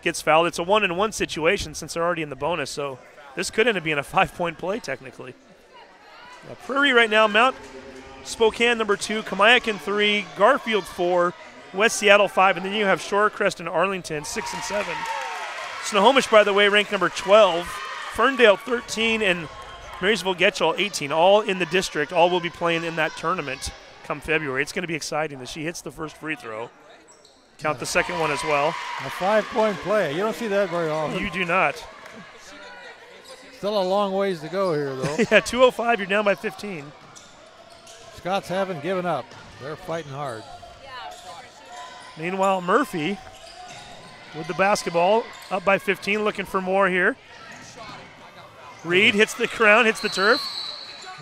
gets fouled. It's a 1-and-1 situation since they're already in the bonus. So this could end up being a 5-point play, technically. Now, Prairie right now, Mount Spokane number 2, Kamiakin 3, Garfield 4, West Seattle 5, and then you have Shorecrest and Arlington 6 and 7. Snohomish, by the way, ranked number 12, Ferndale 13, and Marysville Getchell 18, all in the district. All will be playing in that tournament come February. It's going to be exciting as she hits the first free throw. Count the second one as well. A 5-point play. You don't see that very often. You do not. Still a long ways to go here, though. Yeah, 2:05, you're down by 15. Scots haven't given up. They're fighting hard. Meanwhile, Murphy with the basketball, up by 15, looking for more here. Reed hits the crown, hits the turf.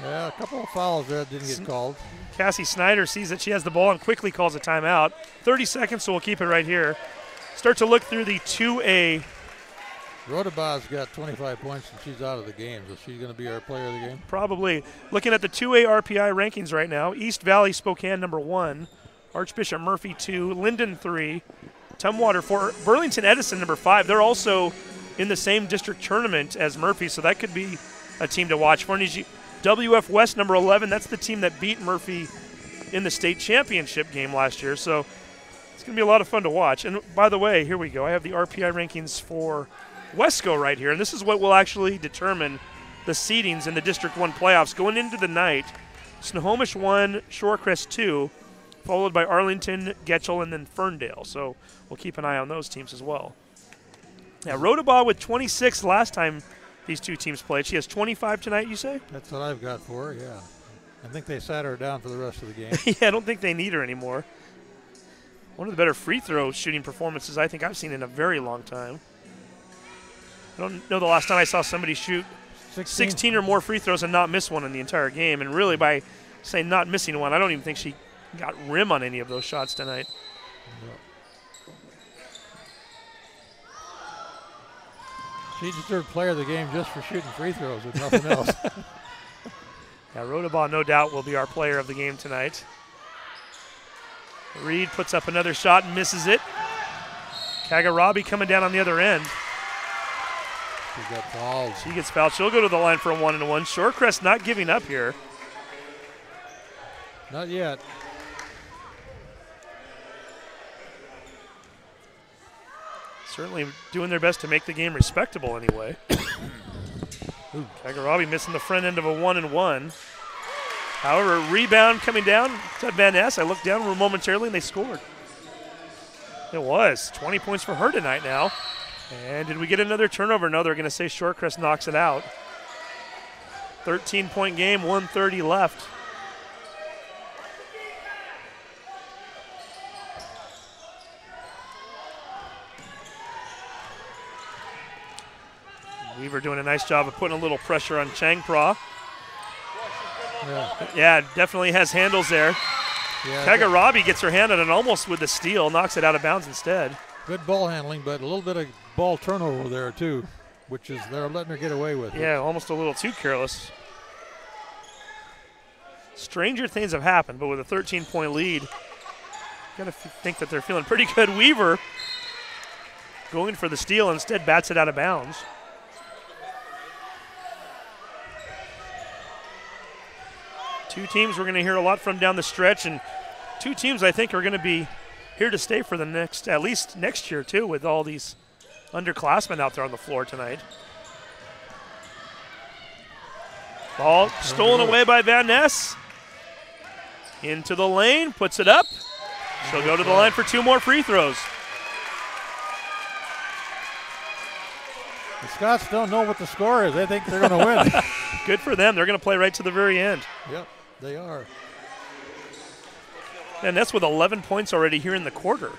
Yeah, a couple of fouls there didn't get called. Cassie Snyder sees that she has the ball and quickly calls a timeout. 30 seconds, so we'll keep it right here. Start to look through the 2A. Rodabah's got 25 points and she's out of the game. So she's going to be our player of the game? Probably. Looking at the 2A RPI rankings right now, East Valley Spokane number 1, Archbishop Murphy 2, Linden 3, Tumwater 4, Burlington Edison number 5. They're also in the same district tournament as Murphy, so that could be a team to watch for. WF West number 11, that's the team that beat Murphy in the state championship game last year, so it's going to be a lot of fun to watch. And by the way, here we go. I have the RPI rankings for Wesco right here, and this is what will actually determine the seedings in the District 1 playoffs going into the night. Snohomish 1, Shorecrest 2, followed by Arlington, Getchell, and then Ferndale. So we'll keep an eye on those teams as well. Now, Rodabaugh with 26 last time these two teams played. She has 25 tonight, you say? That's what I've got for her, yeah. I think they sat her down for the rest of the game. Yeah, I don't think they need her anymore. One of the better free throw shooting performances I think I've seen in a very long time. I don't know the last time I saw somebody shoot 16 or more free throws and not miss one in the entire game. And really, by saying not missing one, I don't even think she got rim on any of those shots tonight. She deserved player of the game just for shooting free throws with nothing else. Yeah, Rodabaugh no doubt will be our player of the game tonight. Reed puts up another shot and misses it. Kagarabi coming down on the other end. She got fouled. She gets fouled. She'll go to the line for a 1-and-1. Shorecrest not giving up here. Not yet. Certainly doing their best to make the game respectable anyway. Kagarabi missing the front end of a 1-and-1. However, rebound coming down to Van Ness. I looked down momentarily and they scored. It was 20 points for her tonight now. And did we get another turnover? No, they're going to say Shorecrest knocks it out. 13-point game, 1:30 left. Weaver doing a nice job of putting a little pressure on Changpra. Yeah, definitely has handles there. Yeah, Kagarabi gets her hand on it almost with the steal, knocks it out of bounds instead. Good ball handling, but a little bit of ball turnover there too, which is they're letting her get away with. Yeah, almost a little too careless. Stranger things have happened, but with a 13-point lead, got to think that they're feeling pretty good. Weaver going for the steal, instead bats it out of bounds. Two teams we're going to hear a lot from down the stretch, and two teams I think are going to be here to stay for the next, at least next year too, with all these underclassmen out there on the floor tonight. Ball stolen away by Van Ness. Into the lane, puts it up. She'll go to the line for 2 more free throws. The Scots don't know what the score is. They think they're going to win. Good for them. They're going to play right to the very end. Yep, they are. And that's with 11 points already here in the quarter.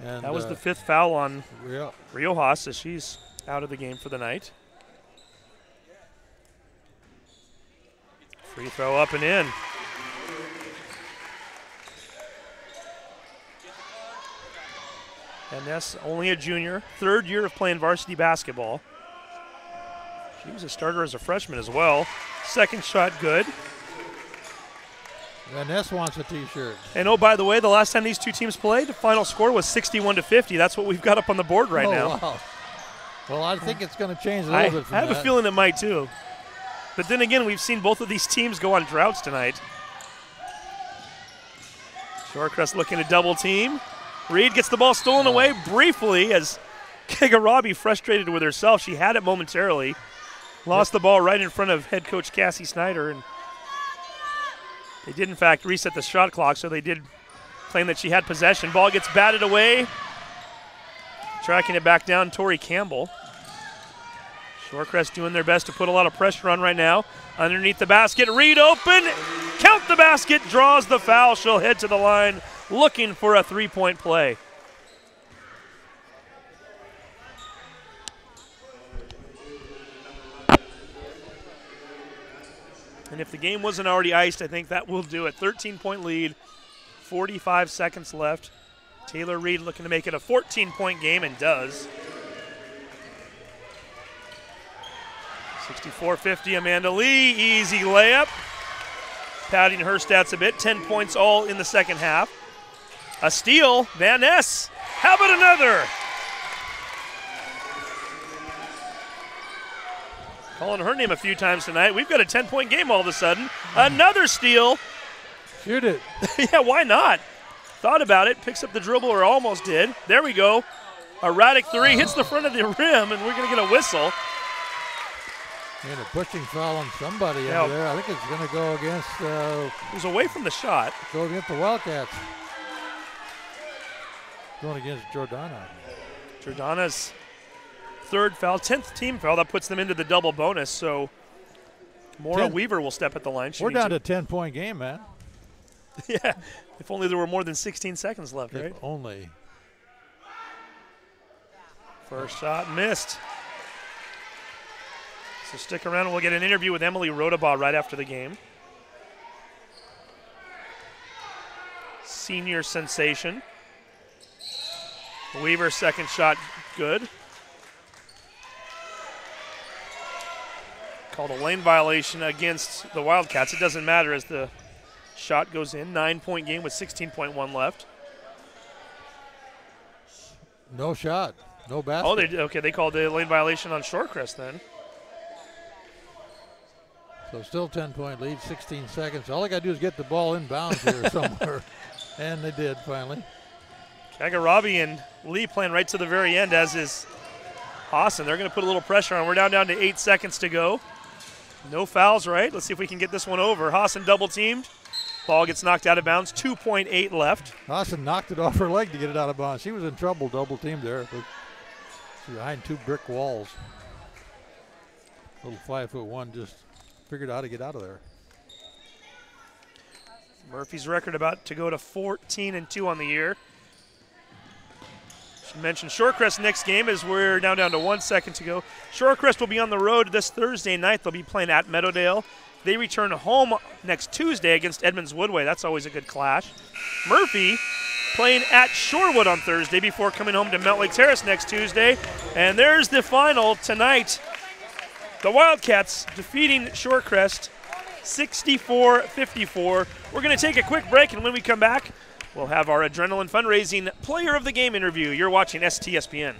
And that was the 5th foul on yeah. Riojas as she's out of the game for the night. Free throw up and in. And that's only a junior, third year of playing varsity basketball. She was a starter as a freshman as well. Second shot good. And Ness wants a T-shirt. And oh, by the way, the last time these two teams played, the final score was 61-50. That's what we've got up on the board right now. Wow. Well, I think it's going to change a little bit from I have that. a feeling it might too. But then again, we've seen both of these teams go on droughts tonight. Shorecrest looking to double team. Reed gets the ball stolen away briefly as Kegarabi, frustrated with herself. She had it momentarily. Lost the ball right in front of head coach Cassie Snyder. And they did, in fact, reset the shot clock, so they did claim that she had possession. Ball gets batted away. Tracking it back down, Tori Campbell. Shorecrest doing their best to put a lot of pressure on right now. Underneath the basket, Reed open. Count the basket, draws the foul. She'll head to the line looking for a three-point play. And if the game wasn't already iced, I think that will do it. 13-point lead, 45 seconds left. Taylor Reed looking to make it a 14-point game and does. 64-50, Amanda Lee, easy layup. Padding her stats a bit, 10 points all in the second half. A steal, Van Ness, how about another? Calling her name a few times tonight. We've got a 10-point game all of a sudden. Another steal. Shoot it. Yeah, why not? Thought about it, picks up the dribble, or almost did. There we go. Erratic three, hits the front of the rim, and we're going to get a whistle. And a pushing foul on somebody over there. I think it's going to go against. It was away from the shot. Go against the Wildcats. Going against Jordana. Jordana's third foul, 10th team foul. That puts them into the double bonus. So Maura Weaver will step at the line. We're down to a 10-point game, man. Yeah, if only there were more than 16 seconds left, right? If only. First shot missed. So stick around and we'll get an interview with Emily Rodabaugh right after the game. Senior sensation. Weaver's second shot good. Called a lane violation against the Wildcats. It doesn't matter as the shot goes in. 9-point game with 16.1 left. No shot. No basket. Oh, they called a lane violation on Shorecrest then. So still 10-point lead, 16 seconds. All I got to do is get the ball in bounds here somewhere. And they did finally. Kagarabi and Lee playing right to the very end, as is Hassan. They're going to put a little pressure on. We're down to 8 seconds to go. No fouls, right? Let's see if we can get this one over. Hassan double teamed. Ball gets knocked out of bounds. 2.8 left. Hassan knocked it off her leg to get it out of bounds. She was in trouble, double teamed there. But she's behind two brick walls. Little 5'1" just figured out how to get out of there. Murphy's record about to go to 14-2 on the year. Should mention Shorecrest next game as we're now down to 1 second to go. Shorecrest will be on the road this Thursday night. They'll be playing at Meadowdale. They return home next Tuesday against Edmonds Woodway. That's always a good clash. Murphy playing at Shorewood on Thursday before coming home to Mount Lake Terrace next Tuesday. And there's the final tonight. The Wildcats defeating Shorecrest 64-54. We're going to take a quick break, and when we come back, we'll have our Adrenaline Fundraising Player of the Game interview. You're watching STSPN.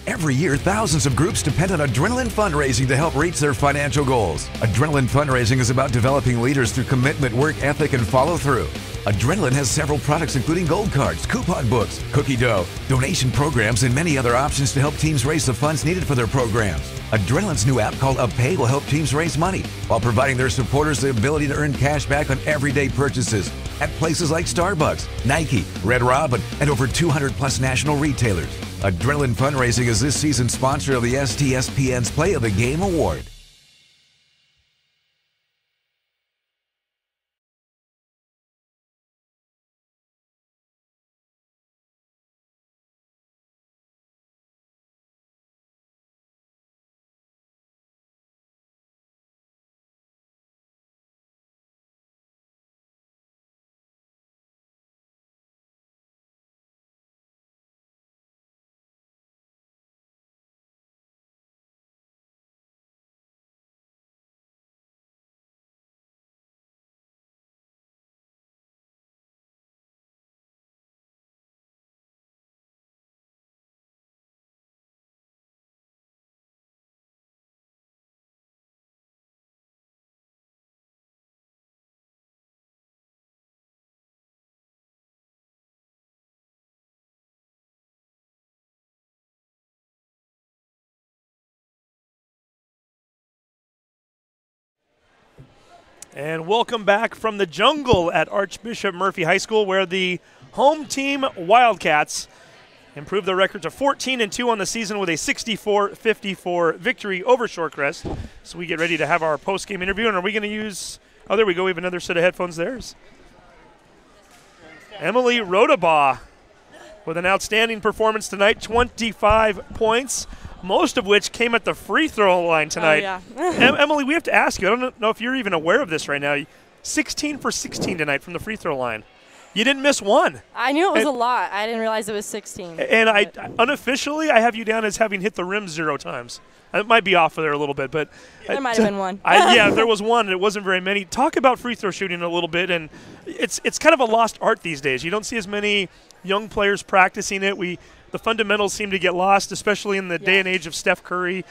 Every year, thousands of groups depend on Adrenaline Fundraising to help reach their financial goals. Adrenaline Fundraising is about developing leaders through commitment, work ethic, and follow-through. Adrenaline has several products including gold cards, coupon books, cookie dough, donation programs, and many other options to help teams raise the funds needed for their programs. Adrenaline's new app called UpPay will help teams raise money while providing their supporters the ability to earn cash back on everyday purchases at places like Starbucks, Nike, Red Robin, and over 200+ national retailers. Adrenaline Fundraising is this season's sponsor of the STSPN's Play of the Game Award. And welcome back from the jungle at Archbishop Murphy High School, where the home team Wildcats improved their record to 14-2 on the season with a 64-54 victory over Shorecrest. So we get ready to have our post-game interview, and are we going to use – oh, there we go. We have another set of headphones there. Emily Rodabaugh with an outstanding performance tonight, 25 points, most of which came at the free throw line tonight. Oh, yeah. Emily, we have to ask you, I don't know if you're even aware of this right now, 16 for 16 tonight from the free throw line. You didn't miss one. I knew it was a lot. I didn't realize it was 16. And unofficially, I have you down as having hit the rim 0 times. It might be off there a little bit, but there might have been one. Yeah, there was one, and it wasn't very many. Talk about free throw shooting a little bit, and it's kind of a lost art these days. You don't see as many young players practicing it. The fundamentals seem to get lost, especially in the day and age of Steph Curry.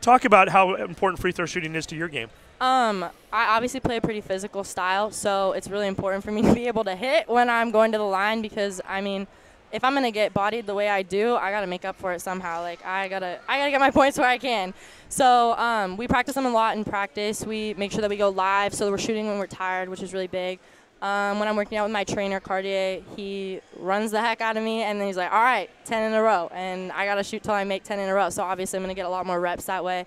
Talk about how important free throw shooting is to your game. I obviously play a pretty physical style, so it's really important for me to be able to hit when I'm going to the line because, I mean, if I'm going to get bodied the way I do, I got to make up for it somehow. Like, I gotta get my points where I can. So we practice them a lot in practice. We make sure that we go live, so we're shooting when we're tired, which is really big. When I'm working out with my trainer, Cartier, he runs the heck out of me, and then he's like, all right, 10 in a row. And I got to shoot till I make 10 in a row. So obviously I'm going to get a lot more reps that way.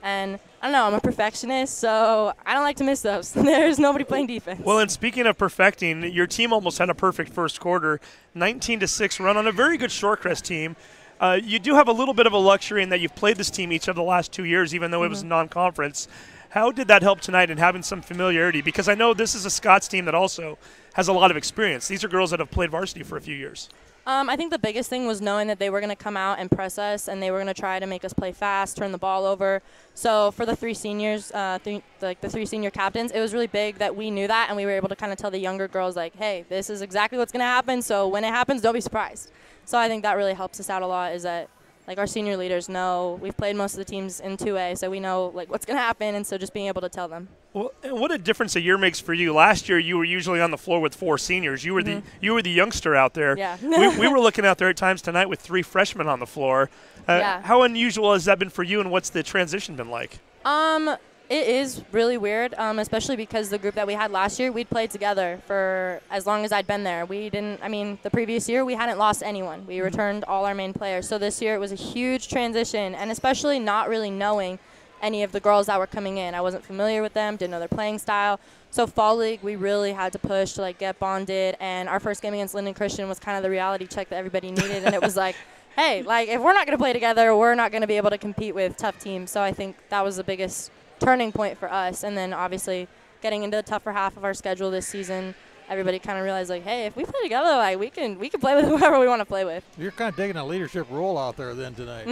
And I don't know, I'm a perfectionist, so I don't like to miss those. There's nobody playing defense. Well, and speaking of perfecting, your team almost had a perfect first quarter, 19-6 run on a very good Shorecrest team. You do have a little bit of a luxury in that you've played this team each of the last 2 years, even though it was non-conference. How did that help tonight in having some familiarity? Because I know this is a Scots team that also has a lot of experience. These are girls that have played varsity for a few years. I think the biggest thing was knowing that they were going to come out and press us, and they were going to try to make us play fast, turn the ball over. So for the 3 seniors, the 3 senior captains, it was really big that we knew that, and we were able to kind of tell the younger girls, like, hey, this is exactly what's going to happen, so when it happens, don't be surprised. So I think that really helps us out a lot is that, like, our senior leaders know we've played most of the teams in 2A, so we know, like, what's going to happen, and so just being able to tell them. Well, and what a difference a year makes for you. Last year, you were usually on the floor with 4 seniors. You were the youngster out there. Yeah. we were looking out there at times tonight with 3 freshmen on the floor. How unusual has that been for you, and what's the transition been like? It is really weird, especially because the group that we had last year, we'd played together for as long as I'd been there. The previous year, we hadn't lost anyone. We returned all our main players. So this year, it was a huge transition, and especially not really knowing any of the girls that were coming in. I wasn't familiar with them, didn't know their playing style. So Fall League, we really had to push to, like, get bonded, and our first game against Linden Christian was kind of the reality check that everybody needed, and it was like, hey, like, if we're not going to play together, we're not going to be able to compete with tough teams. So I think that was the biggest turning point for us. And then obviously getting into the tougher half of our schedule this season, everybody kind of realized, like, hey, if we play together, like, we can play with whoever we want to play with. You're kind of taking a leadership role out there then tonight.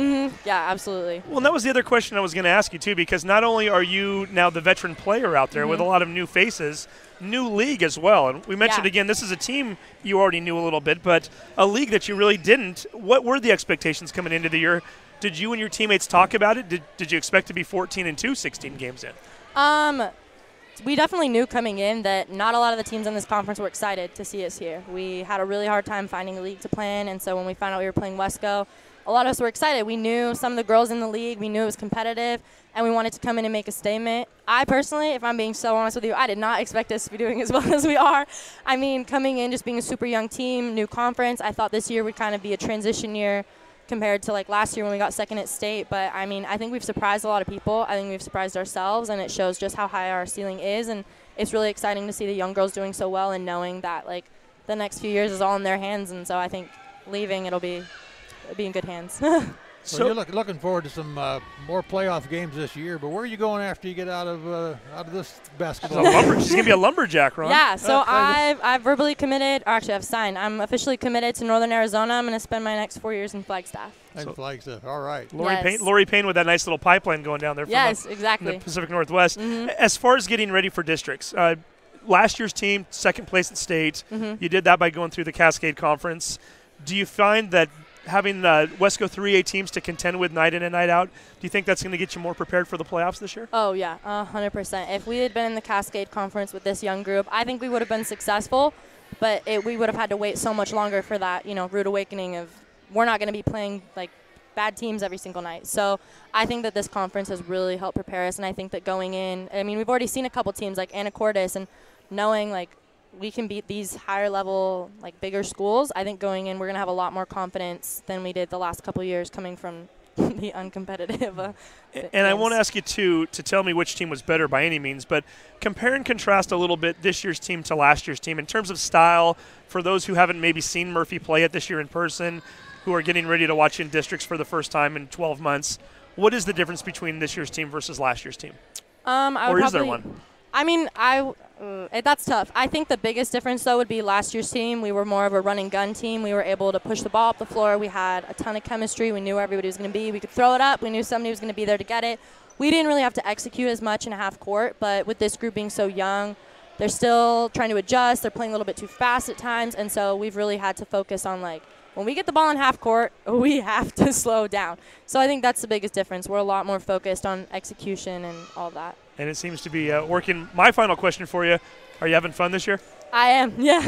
Yeah, absolutely. Well, that was the other question I was going to ask you too, because not only are you now the veteran player out there with a lot of new faces, new league as well. And we mentioned again, this is a team you already knew a little bit, but a league that you really didn't. What were the expectations coming into the year? Did you and your teammates talk about it? Did you expect to be 14-2, 16 games in? We definitely knew coming in that not a lot of the teams in this conference were excited to see us here. We had a really hard time finding a league to play in, and so when we found out we were playing Wesco, a lot of us were excited. We knew some of the girls in the league. We knew it was competitive, and we wanted to come in and make a statement. I personally, if I'm being so honest with you, I did not expect us to be doing as well as we are. I mean, coming in, just being a super young team, new conference, I thought this year would kind of be a transition year compared to, like, last year when we got second at state. But, I mean, I think we've surprised a lot of people. I think we've surprised ourselves, and it shows just how high our ceiling is. And it's really exciting to see the young girls doing so well and knowing that, like, the next few years is all in their hands. And so I think leaving, it'll be in good hands. So you're looking forward to some more playoff games this year, but where are you going after you get out of this basketball? She's going to be a lumberjack, Ron. Yeah, so I've verbally committed, or actually I've signed. I'm officially committed to Northern Arizona. I'm going to spend my next 4 years in Flagstaff. Flagstaff, all right. Lori Payne with that nice little pipeline going down there from exactly. the Pacific Northwest. As far as getting ready for districts, last year's team, second place at state. You did that by going through the Cascade Conference. Do you find that having Wesco 3A teams to contend with night in and night out, do you think that's going to get you more prepared for the playoffs this year? Oh, yeah, 100%. If we had been in the Cascade Conference with this young group, I think we would have been successful, but we would have had to wait so much longer for that, rude awakening of we're not going to be playing, like, bad teams every single night. So I think that this conference has really helped prepare us, and I think that going in, I mean, we've already seen a couple teams like Anacortes, and knowing like we can beat these higher level, like bigger schools, I think going in we're going to have a lot more confidence than we did the last couple years coming from the uncompetitive. And I won't ask you to tell me which team was better by any means, but compare and contrast a little bit this year's team to last year's team in terms of style for those who haven't maybe seen Murphy play it this year in person, who are getting ready to watch in districts for the first time in 12 months. What is the difference between this year's team versus last year's team? Or is there one? I mean, that's tough. I think the biggest difference, though, would be last year's team. We were more of a run and gun team. We were able to push the ball up the floor. We had a ton of chemistry. We knew where everybody was going to be. We could throw it up. We knew somebody was going to be there to get it. We didn't really have to execute as much in a half court, but with this group being so young, they're still trying to adjust. They're playing a little bit too fast at times, and so we've really had to focus on, like, when we get the ball in half court, we have to slow down. So I think that's the biggest difference. We're a lot more focused on execution and all that. And it seems to be working. My final question for you, are you having fun this year? I am, yeah.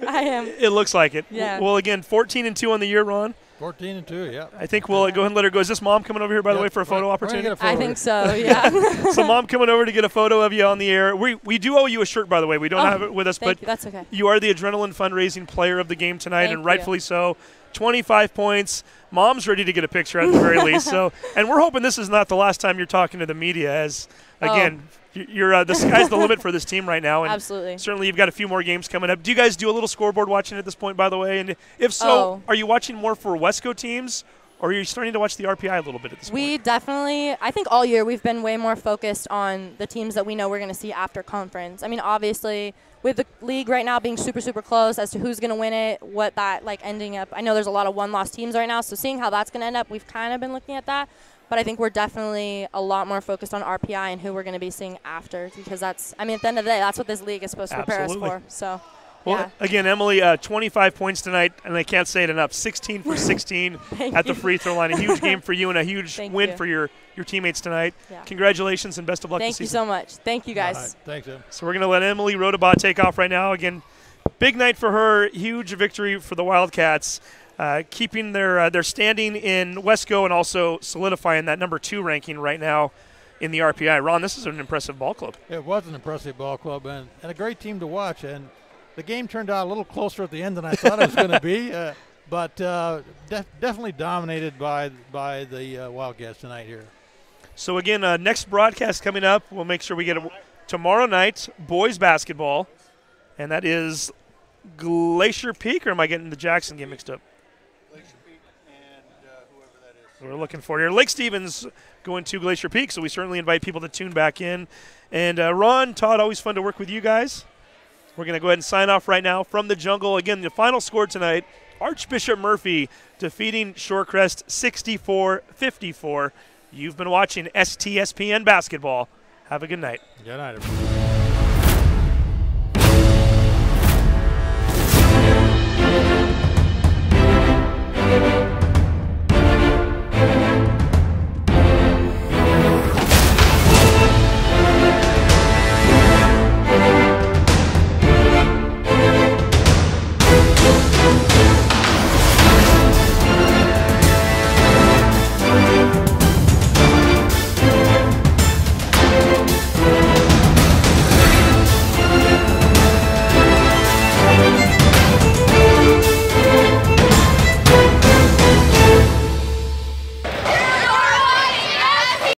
I am. It looks like it. Yeah. Well, again, 14-2 on the year, Ron. 14-2, yeah. I think we'll go ahead and let her go. Is this Mom coming over here, by the way, for a photo opportunity? I think so, yeah. So Mom coming over to get a photo of you on the air. We do owe you a shirt, by the way. We don't have it with us, but you. That's okay. You are the Adrenaline Fundraising Player of the Game tonight, Thank and rightfully so. 25 points. Mom's ready to get a picture at the very least. So, and we're hoping this is not the last time you're talking to the media, as, again, you're the sky's the limit for this team right now. And absolutely. Certainly you've got a few more games coming up. Do you guys do a little scoreboard watching at this point, by the way? And if so, are you watching more for Wesco teams, or are you starting to watch the RPI a little bit at this point? We definitely, I think all year we've been way more focused on the teams that we know we're going to see after conference. I mean, obviously, with the league right now being super, super close as to who's going to win it, what that, like, ending up. I know there's a lot of one-loss teams right now, so seeing how that's going to end up, we've kind of been looking at that. But I think we're definitely a lot more focused on RPI and who we're going to be seeing after, because that's, I mean, at the end of the day, that's what this league is supposed to prepare us for. So, well, again, Emily, 25 points tonight, and I can't say it enough, 16 for 16 at the free throw line. A huge game for you and a huge win for your teammates tonight. Yeah. Congratulations and best of luck this season. Thank you so much. Thank you, guys. Right. Thanks, Em. So we're going to let Emily Rodabaugh take off right now. Again, big night for her, huge victory for the Wildcats, keeping their standing in Wesco and also solidifying that number 2 ranking right now in the RPI. Ron, this is an impressive ball club. It was an impressive ball club and a great team to watch. And the game turned out a little closer at the end than I thought it was going to be, but definitely dominated by the Wildcats tonight here. So, again, next broadcast coming up, we'll make sure we get it tomorrow night, boys basketball, and that is Glacier Peak, or am I getting the Jackson game mixed up? Glacier Peak and whoever that is. We're looking for here. Lake Stevens going to Glacier Peak, so we certainly invite people to tune back in. And Ron, Todd, always fun to work with you guys. We're going to go ahead and sign off right now from the jungle. Again, the final score tonight, Archbishop Murphy defeating Shorecrest 64-54. You've been watching STSPN Basketball. Have a good night. Good night, everybody.